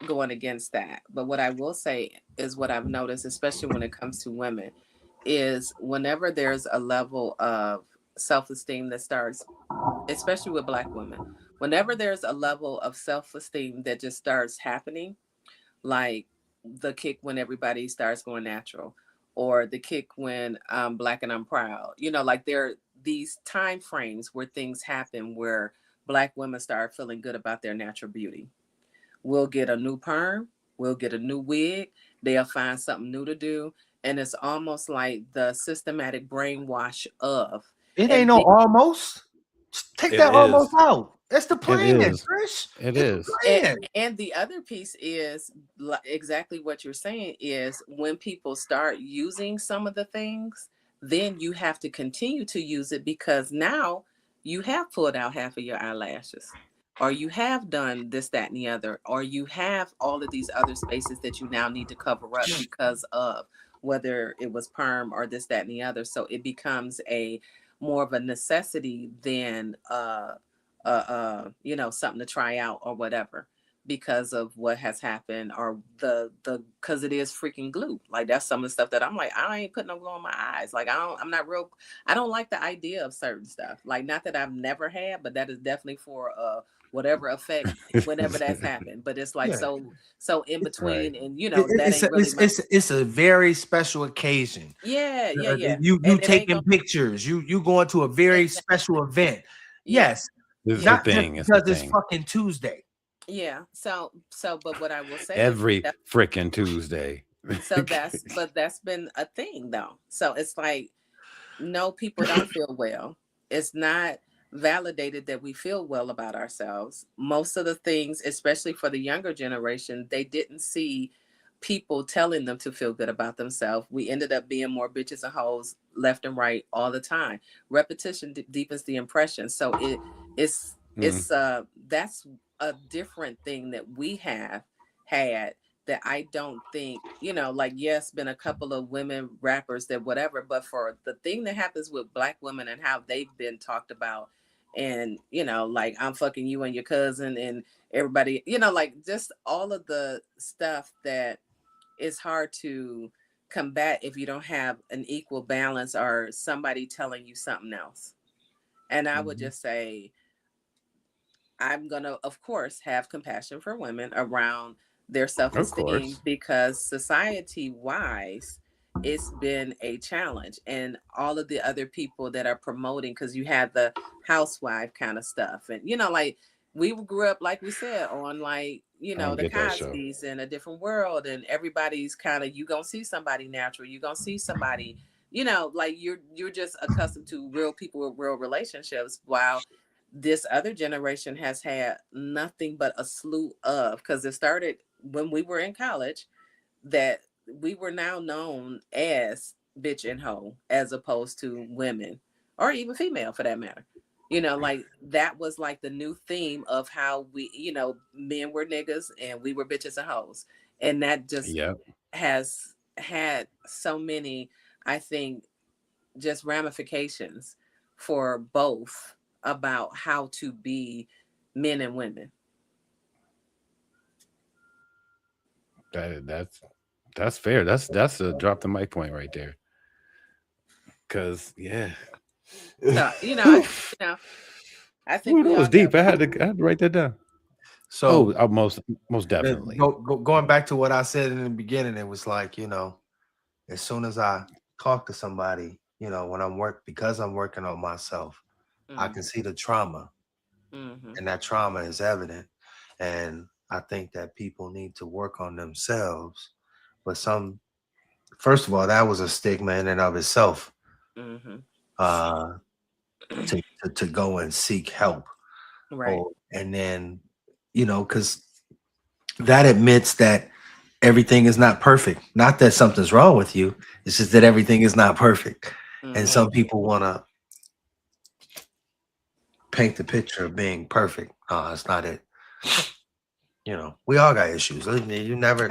going against that. But what I will say is what I've noticed, especially when it comes to women, is whenever there's a level of self-esteem that starts, especially with Black women, whenever there's a level of self-esteem that just starts happening, like the kick when everybody starts going natural, or the kick when I'm Black and I'm proud, like these time frames where things happen where Black women start feeling good about their natural beauty. We'll get a new perm, we'll get a new wig, they'll find something new to do. And it's almost like the systematic brainwash of, It ain't and no then, almost. Take It that almost is. out. That's the It plan, is. Trish. It It's the is. and, plan. and the other piece is exactly what you're saying is when people start using some of the things, then you have to continue to use it because now you have pulled out half of your eyelashes, or you have done this, that, and the other, or you have all of these other spaces that you now need to cover up because of whether it was perm or this, that, and the other. So it becomes a more of a necessity than something to try out or whatever because of what has happened or the because it is freaking glue. Like that's some of the stuff that I'm like, I ain't putting no glue on my eyes. Like I'm not real. I don't like the idea of certain stuff. Like not that I've never had, but that is definitely for whatever effect whenever that's happened. But it's like Yeah. so in Right. between, and that It's ain't really my. it's a very special occasion. Yeah, yeah. You And it ain't taking gonna. pictures. You going to a very Exactly. special event. Yeah. Yes, This is the Yeah. not just thing. It's the because it's thing. fucking Tuesday. Yeah. But what I will say is Every that freaking Tuesday. but that's been a thing though. So it's like, no, people don't feel well. It's not validated that we feel well about ourselves. Most of the things, especially for the younger generation, they didn't see people telling them to feel good about themselves. We ended up being more bitches and hoes left and right all the time. Repetition deepens the impression. So it's Mm, that's a different thing that we have had that I don't think, like, yes, been a couple of women rappers that whatever, but for the thing that happens with Black women and how they've been talked about, and, like, I'm fucking you and your cousin and everybody, like, just all of the stuff that is hard to combat if you don't have an equal balance or somebody telling you something else. And I would Mhm. just say, I'm going to, of course, have compassion for women around their self of esteem course. because society wise, it's been a challenge. And all of the other people that are promoting, because you have the housewife kind of stuff. And, like we grew up, like we said, on like, I don't the get that show. Cosbys in a different world. And everybody's kind of, you going to see somebody natural. You going to see somebody, like you're just accustomed to real people with real relationships. While this other generation has had nothing but a slew of, because it started when we were in college, that we were now known as bitch and hoe as opposed to women or even female for that matter. Like that was like the new theme of how we, men were niggas and we were bitches and hoes. And that just Yep. has had so many, I think, just ramifications for both about how to be men and women. That's fair. That's a drop the mic point right there. Cause yeah. So, Whew. I think Ooh, that we was all got deep. I work. had to write that down. So Most definitely. going back to what I said in the beginning, it was like, as soon as I talk to somebody, when because I'm working on myself, I can see the trauma, Mm-hmm. and that trauma is evident. And I think that people need to work on themselves. But first of all, that was a stigma in and of itself, Mm-hmm. uh, to go and seek help. Right. And then, because that admits that everything is not perfect. Not that something's wrong with you. It's just that everything is not perfect. And Mm-hmm. some people want to paint the picture of being perfect. No, that's not it. We all got issues. True. Thursday. You never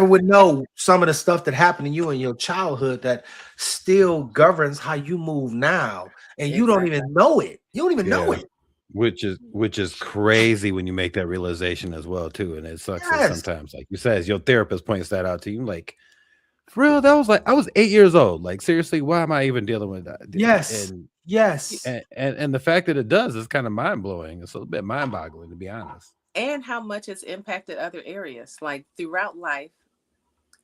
would know some of the stuff that happened to you in your childhood that still governs how you move now. And you don't Exactly. even know it. You don't even know Yeah. it. Which is crazy when you make that realization as well too. And it sucks that Yes. sometimes, like you said, as your therapist points that out to you, like, for real, that was like I was 8 years old. Like seriously, why am I even dealing with that? Yes. And Yes. and the fact that it does is kind of mind blowing. It's a little bit mind boggling, to be honest. And how much it's impacted other areas. Like throughout life,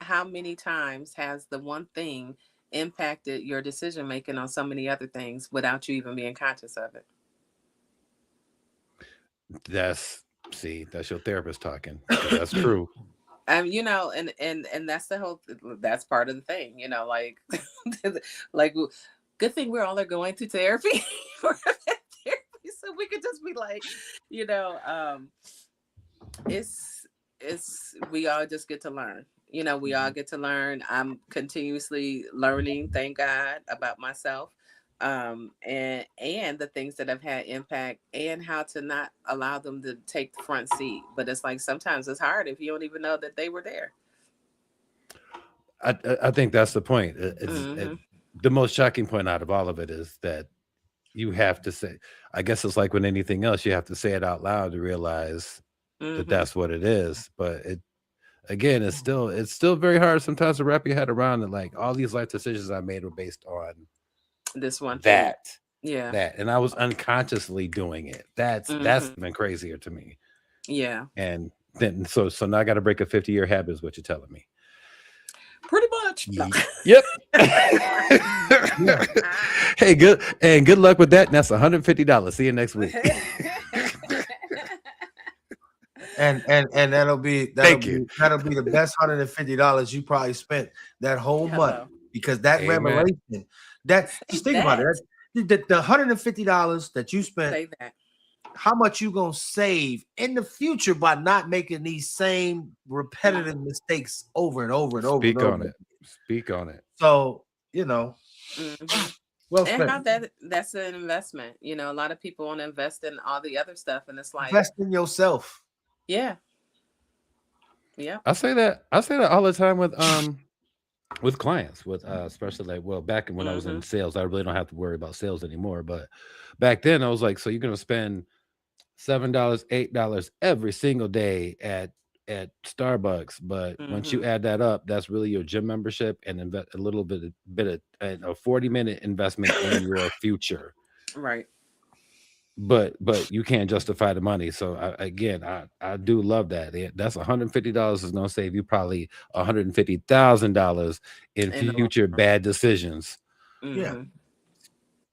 how many times has the one thing impacted your decision making on so many other things without you even being conscious of it. That's that's your therapist talking. 'Cause that's true. You know, and that's the whole, that's part of the thing, you know, like like good thing we're all are going to therapy for therapy, so we could just be like, you know, it's we all just get to learn. You know, we all get to learn. I'm continuously learning, thank God, about myself. And the things that have had impact and how to not allow them to take the front seat. But it's like sometimes it's hard if you don't even know that they were there. I think that's the point. Hmm. The most shocking point out of all of it is that you have to say. I guess it's like with anything else, you have to say it out loud to realize that Hmm. that's what it is. But it again, it's still very hard sometimes to wrap your head around it. Like all these life decisions I made were based on This one thing. that, Yeah. and I was unconsciously doing it. That's Hmm. even crazier to me. Yeah. And then so now I got to break a 50-year habit is what you're telling me. Pretty much. No. Yep. Yeah. Hey, good luck with that. And that's $150. See you next week. And that'll be Thank you. the best $150 you probably spent that whole month, Hello. because that Amen. revelation, that Say just think about that. it. The $150 that you spent, Say that. how much you gonna save in the future by not making these same repetitive mistakes over and over and over and Speak on over. it. Speak on it. So, you know, Mhm. well And how spent. that's an investment. You know, a lot of people want to invest in all the other stuff, and it's like, Invest in yourself. yeah, yeah. I say that all the time with clients, with especially like, well, back when I was Hmm. in sales, I really don't have to worry about sales anymore. But back then I was like, so you're gonna spend $7, $8 every single day at Starbucks, but once you Hmm. add that up, that's really your gym membership and invest a little bit of and a 40-minute investment in your future. Right. But you can't justify the money. So I do love that. That's $150 is gonna save you probably $150,000 in In the long future run. bad decisions. Yeah, Hmm.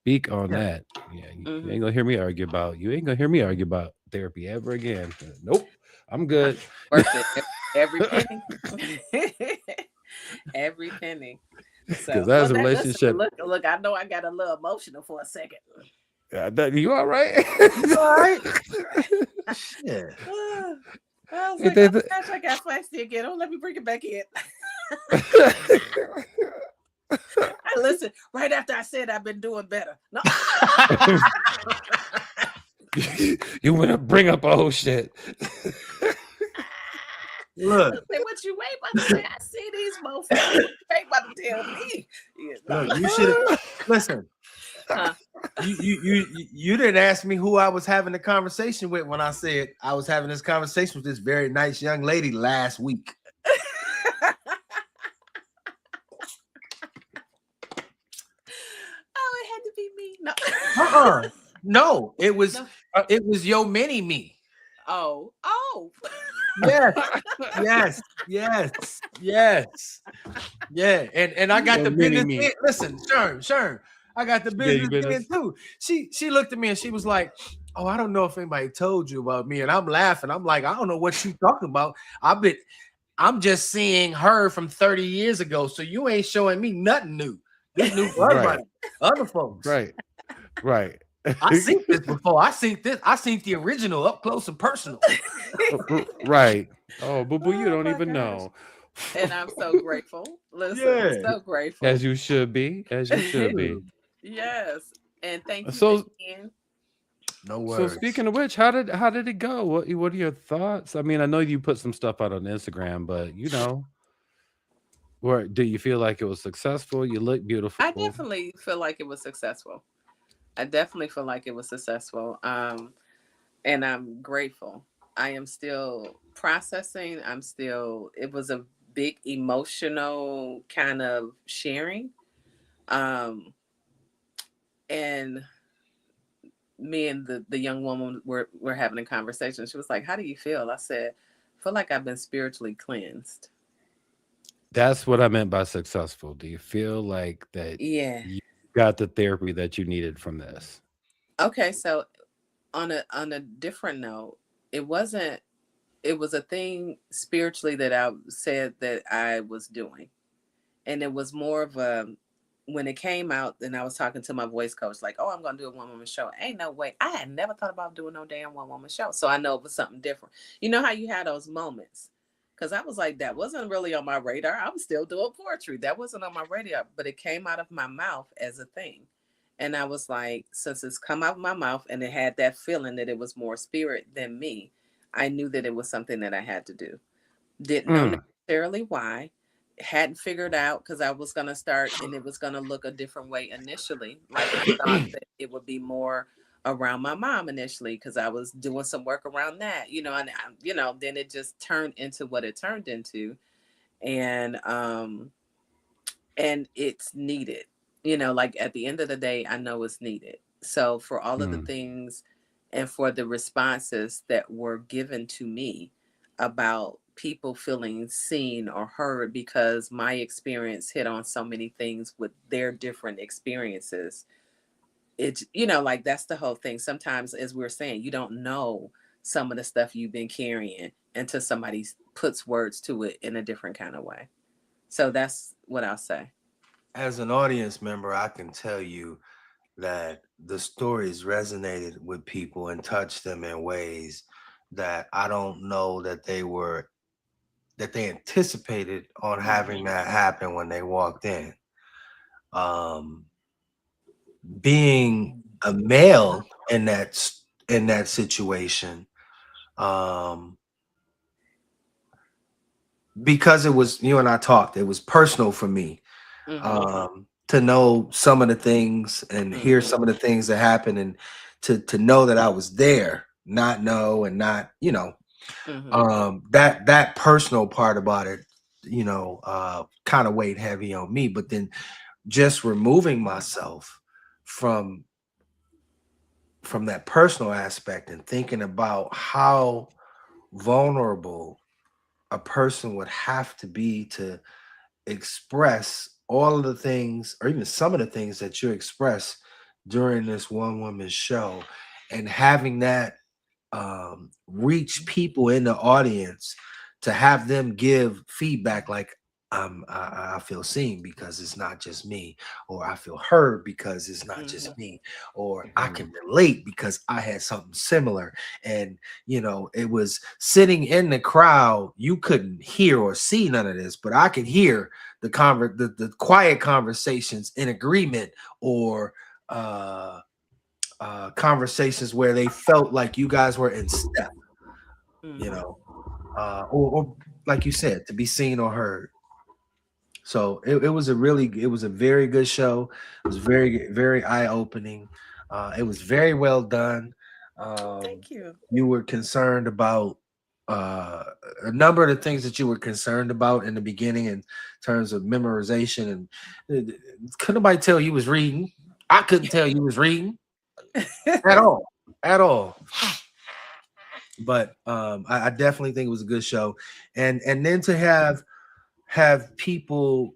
Speak on yeah. that. Yeah, you Hmm. ain't gonna hear me argue about therapy ever again. Nope, I'm good. Worth it. Every penny. Every penny. Because So, that's well, a that listen, relationship. look. I know I got a little emotional for a second. You all right? You all right? Yeah. I was Hey, like, oh gosh, I got feisty again. Oh, let me bring it back in. I listen right after I said I've been doing better. No. You want to bring up old shit. Look, Say what you ain't about to say. I see these motherfuckers. What you ain't about to tell me. Yeah, no. look, you should listen. Huh? You didn't ask me who I was having a conversation with when I said I was having this conversation with this very nice young lady last week. Oh, it had to be me. No. No, it was No. your mini me. Oh. Yes. Yeah. And I got Your the mini business me. in. Listen, Sherm, I got the gave you business in business? too. She looked at me and she was like, "Oh, I don't know if anybody told you about me." And I'm laughing. I'm like, "I don't know what you talking about. I'm just seeing her from 30 years ago. So you ain't showing me nothing new. This new for everybody, other folks. Right. I seen this before. I seen the original up close and personal. Right. Oh, boo boo, you Oh don't my even gosh. know. And I'm so grateful. Listen, Yeah. so grateful. As you should be. As you should be. Yes. And thank you So again. No So worries. speaking of which, how did it go? What are your thoughts? I mean, I know you put some stuff out on Instagram, but where do you feel like it was successful? You look I beautiful. definitely feel like it was successful. I definitely feel like it was successful. And I'm grateful. I am still processing. It was a big emotional kind of sharing. Um, and me and the young woman were having a conversation. She was like, "How do you feel?" I said, "I feel like I've been spiritually cleansed." That's what I meant by successful. Do you feel like that Yeah. you got the therapy that you needed from this? Okay, so on a different note, it wasn't it was a thing spiritually that I said that I was doing. And it was more of a when it came out and I was talking to my voice coach, like, oh, I'm gonna do a one woman show. Ain't no way. I had never thought about doing no damn one woman show. So I know it was something different. You know how you had those moments? Cause I was like, that wasn't really on my radar. I was still doing poetry. That wasn't on my radar, but it came out of my mouth as a thing. And I was like, since it's come out of my mouth and it had that feeling that it was more spirit than me, I knew that it was something that I had to do. Didn't know Mm, necessarily why. Hadn't figured out because I was gonna start and it was gonna look a different way initially. Like I thought that it would be more around my mom initially because I was doing some work around that, and then it just turned into what it turned into, and it's needed. Like at the end of the day, I know it's needed. So for all of the mm, things and for the responses that were given to me about people feeling seen or heard because my experience hit on so many things with their different experiences. It's, like that's the whole thing. Sometimes, as we are saying, you don't know some of the stuff you've been carrying until somebody puts words to it in a different kind of way. So that's what I'll say. As an audience member, I can tell you that the stories resonated with people and touched them in ways that I don't know that they anticipated on having Hmm. that happen when they walked in. Um, being a male in that situation, um, because it was you and I talked, it was personal for me, Hmm. to know some of the things and hear Hmm. some of the things that happened, and to know that I was there, not know and not, Hmm. that personal part about it, kind of weighed heavy on me. But then just removing myself from that personal aspect and thinking about how vulnerable a person would have to be to express all of the things or even some of the things that you express during this one woman show, and having that reach people in the audience, to have them give feedback like, I feel seen because it's not just me, or I feel heard because it's not Hmm. just me, or I mm. can relate because I had something similar. And it was sitting in the crowd, you couldn't hear or see none of this, but I could hear the quiet conversations in agreement, or conversations where they felt like you guys were in step, you Hmm. know, or like you said, to be seen or heard. So it was a very good show. It was very, very eye opening. It was very well done. Um, Thank you. you were concerned about uh, a number of the things that you were concerned about in the beginning in terms of memorization, and couldn't nobody tell you was reading. I couldn't tell you was reading at all, at all. But I definitely think it was a good show, and then to have people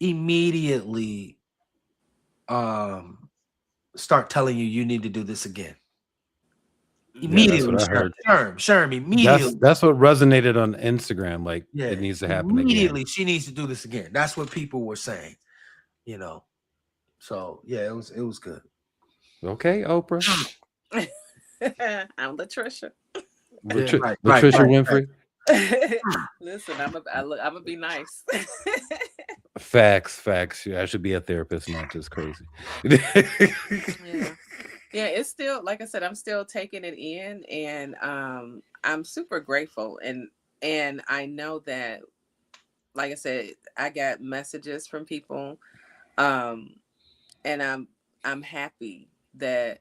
immediately um start telling you you need to do this again. Yeah, that's what Immediately, Hmm. I heard. Sherm, That's immediately. that's what resonated on Instagram. Like it Yeah, needs to happen again. immediately she needs to do this again. That's what people were saying, you know. So yeah, it was good. Okay, Oprah, I'm Latricia. Yeah, right, right, Latricia right, right. Winfrey. Listen, I'm gonna be nice. Facts, facts. Yeah, I should be a therapist, not just crazy. Yeah. Yeah, it's still like I said, I'm still taking it in, and I'm super grateful, and I know that, like I said, I got messages from people, um and I'm happy that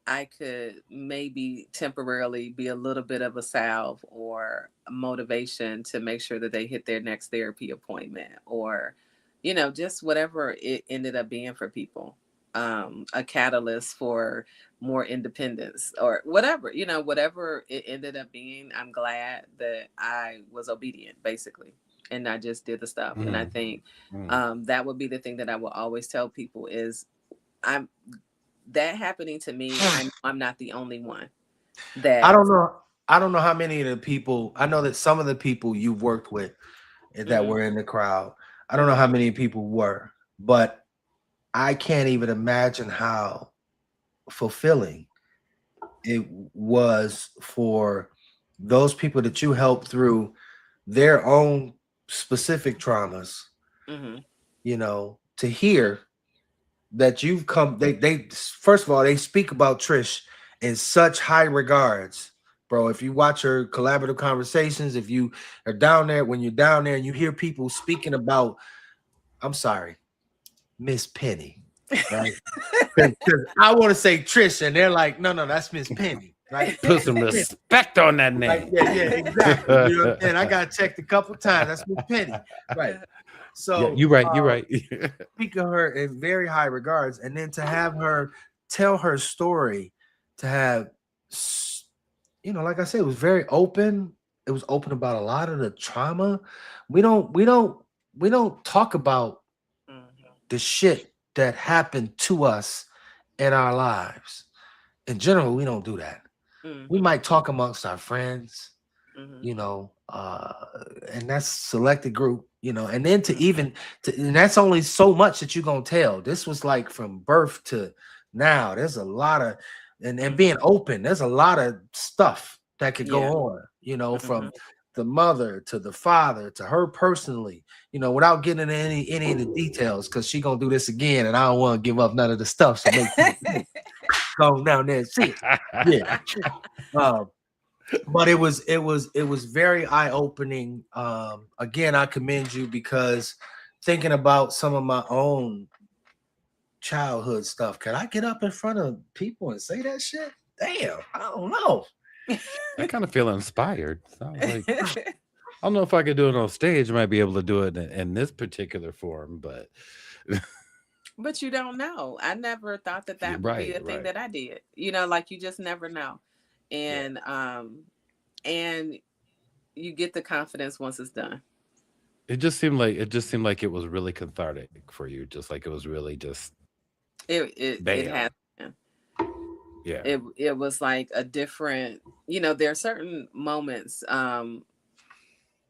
I could maybe temporarily be a little bit of a salve or a motivation to make sure that they hit their next therapy appointment, or, just whatever it ended up being for people. A catalyst for more independence or whatever, whatever it ended up being. I'm glad that I was obedient, basically. and not just did the stuff. And I think that would be the thing that I will always tell people is that happening to me. I know I'm not the only one. That I don't know how many of the people. I know that some of the people you've worked with that were in the crowd. I don't know how many people were, but I can't even imagine how fulfilling it was for those people that you helped through their own specific traumas, you know, to hear that you've come. They first of all, they speak about Trish in such high regards, bro. If you watch her collaborative conversations, if you are down there, when you're down there and you hear people speaking about, I'm sorry, Miss Penny, right? Because I want to say Trish, and they're like, no, that's Miss Penny, right? Put some respect on that name. Like, yeah, exactly. You know, and I got checked a couple times. That's Miss Penny, right? So you're right. You're right. Speak of her in very high regards, and then to have her tell her story, to have, you know, like I said, it was very open. It was open about a lot of the trauma. We don't talk about the shit that happened to us in our lives. In general, we don't do that. We might talk amongst our friends, you know, and that's selected group, you know, and then and that's only so much that you're gonna tell. This was like from birth to now. There's a lot of and being open, there's a lot of stuff that could go on, you know, from the mother to the father to her personally, you know, without getting into any of the details, because she gonna do this again, and I don't want to give up none of the stuff. So make go down there and see it. Yeah. But it was very eye-opening. Again, I commend you, because thinking about some of my own childhood stuff, can I get up in front of people and say that shit? Damn, I don't know. I kind of feel inspired. Sounds like, I don't know if I could do it on stage. I might be able to do it in this particular form, but but you don't know. I never thought that would be a thing that I did. You know, like you just never know. And and you get the confidence once it's done. It just seemed like it was really cathartic for you. Just like it was really just it has been. Yeah. It was like a different, you know, there are certain moments.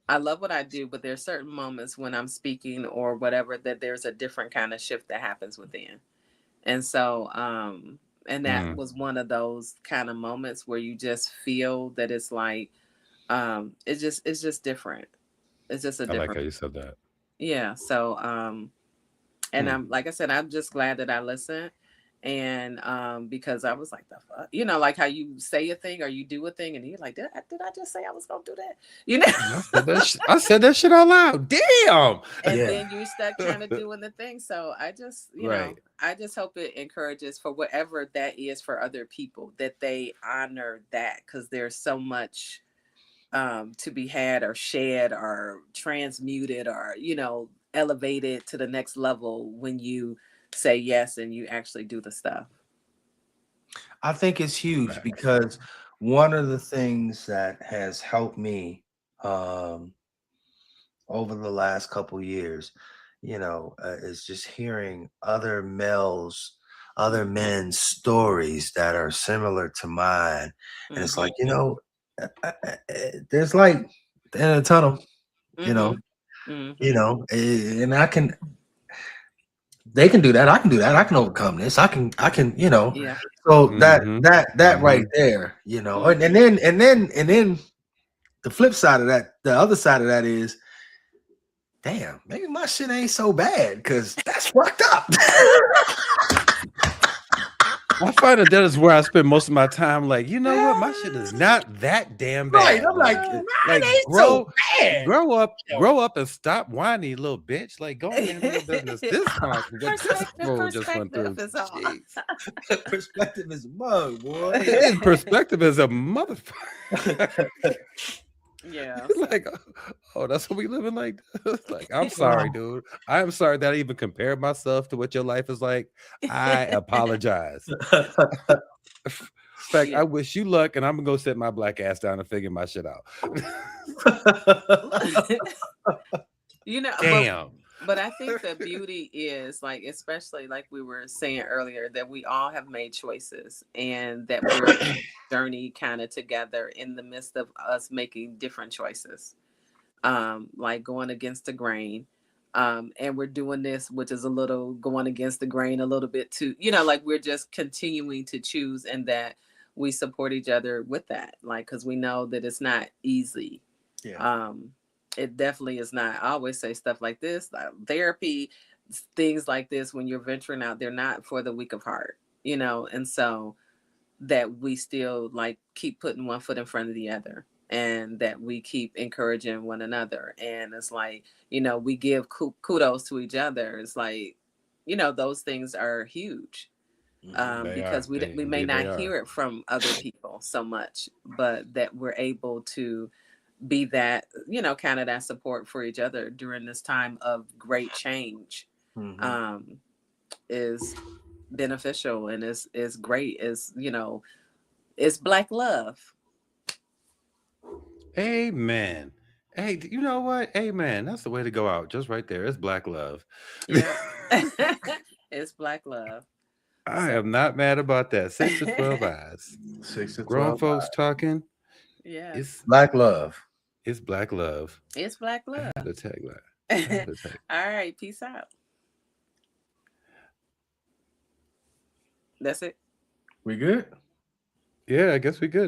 I love what I do, but there's certain moments when I'm speaking or whatever that there's a different kind of shift that happens within. And so and that was one of those kind of moments where you just feel that it's like it's just different. It's just a different. I like how you said that. Yeah. So and I'm, like I said, I'm just glad that I listened. And because I was like, the fuck, you know, like how you say a thing or you do a thing and you're like, did I just say I was gonna do that? You know, I said that shit out loud. Damn. And then you start kind of doing the thing. So I just, you know, I just hope it encourages for whatever that is for other people, that they honor that, because there's so much to be had or shared or transmuted or, you know, elevated to the next level when you say yes and you actually do the stuff. I think it's huge, because one of the things that has helped me over the last couple years, you know, is just hearing other men's stories that are similar to mine. And it's like, you know, there's like the end of the tunnel, you know, and they can do that. I can do that. I can overcome this. I can, you know. Yeah. So that right there, you know, and then the flip side of that, the other side of that is, damn, maybe my shit ain't so bad, because that's fucked up. I find that is where I spend most of my time. Like, you know what? My shit is not that damn bad. Right. I'm like grow up and stop whining, you little bitch. Like, go in the business. This time, just went through. Perspective is a mug, boy. Perspective is a motherfucker. Yeah. Like, oh, that's what we living like. Like, I'm sorry, dude. I am sorry that I even compared myself to what your life is like. I apologize. In fact, I wish you luck, and I'm gonna go sit my black ass down and figure my shit out. You know, Damn. but I think the beauty is like, especially like we were saying earlier, that we all have made choices and that we're in a journey kind of together in the midst of us making different choices. Like going against the grain. And we're doing this, which is a little going against the grain a little bit too, like we're just continuing to choose, and that we support each other with that. Like, cause we know that it's not easy. Yeah. It definitely is not. I always say stuff like this, like therapy, things like this, when you're venturing out, they're not for the weak of heart, and so that we still like keep putting one foot in front of the other, and that we keep encouraging one another. And it's like, we give kudos to each other. It's like, those things are huge. Because we may Indeed not hear it from other people so much, but that we're able to be that, kind of that support for each other during this time of great change, is beneficial, and is great. It's Black love. Amen. Hey, you know what? Amen. That's the way to go out. Just right there. It's Black love. Yeah. It's Black love. I am not mad about that. 6 to 12 eyes. 6 to 12 Grown folks eyes. talking. Yeah. It's Black love. It's Black love. It's Black love. The tagline. All right. Peace out. That's it. We good? Yeah, I guess we good.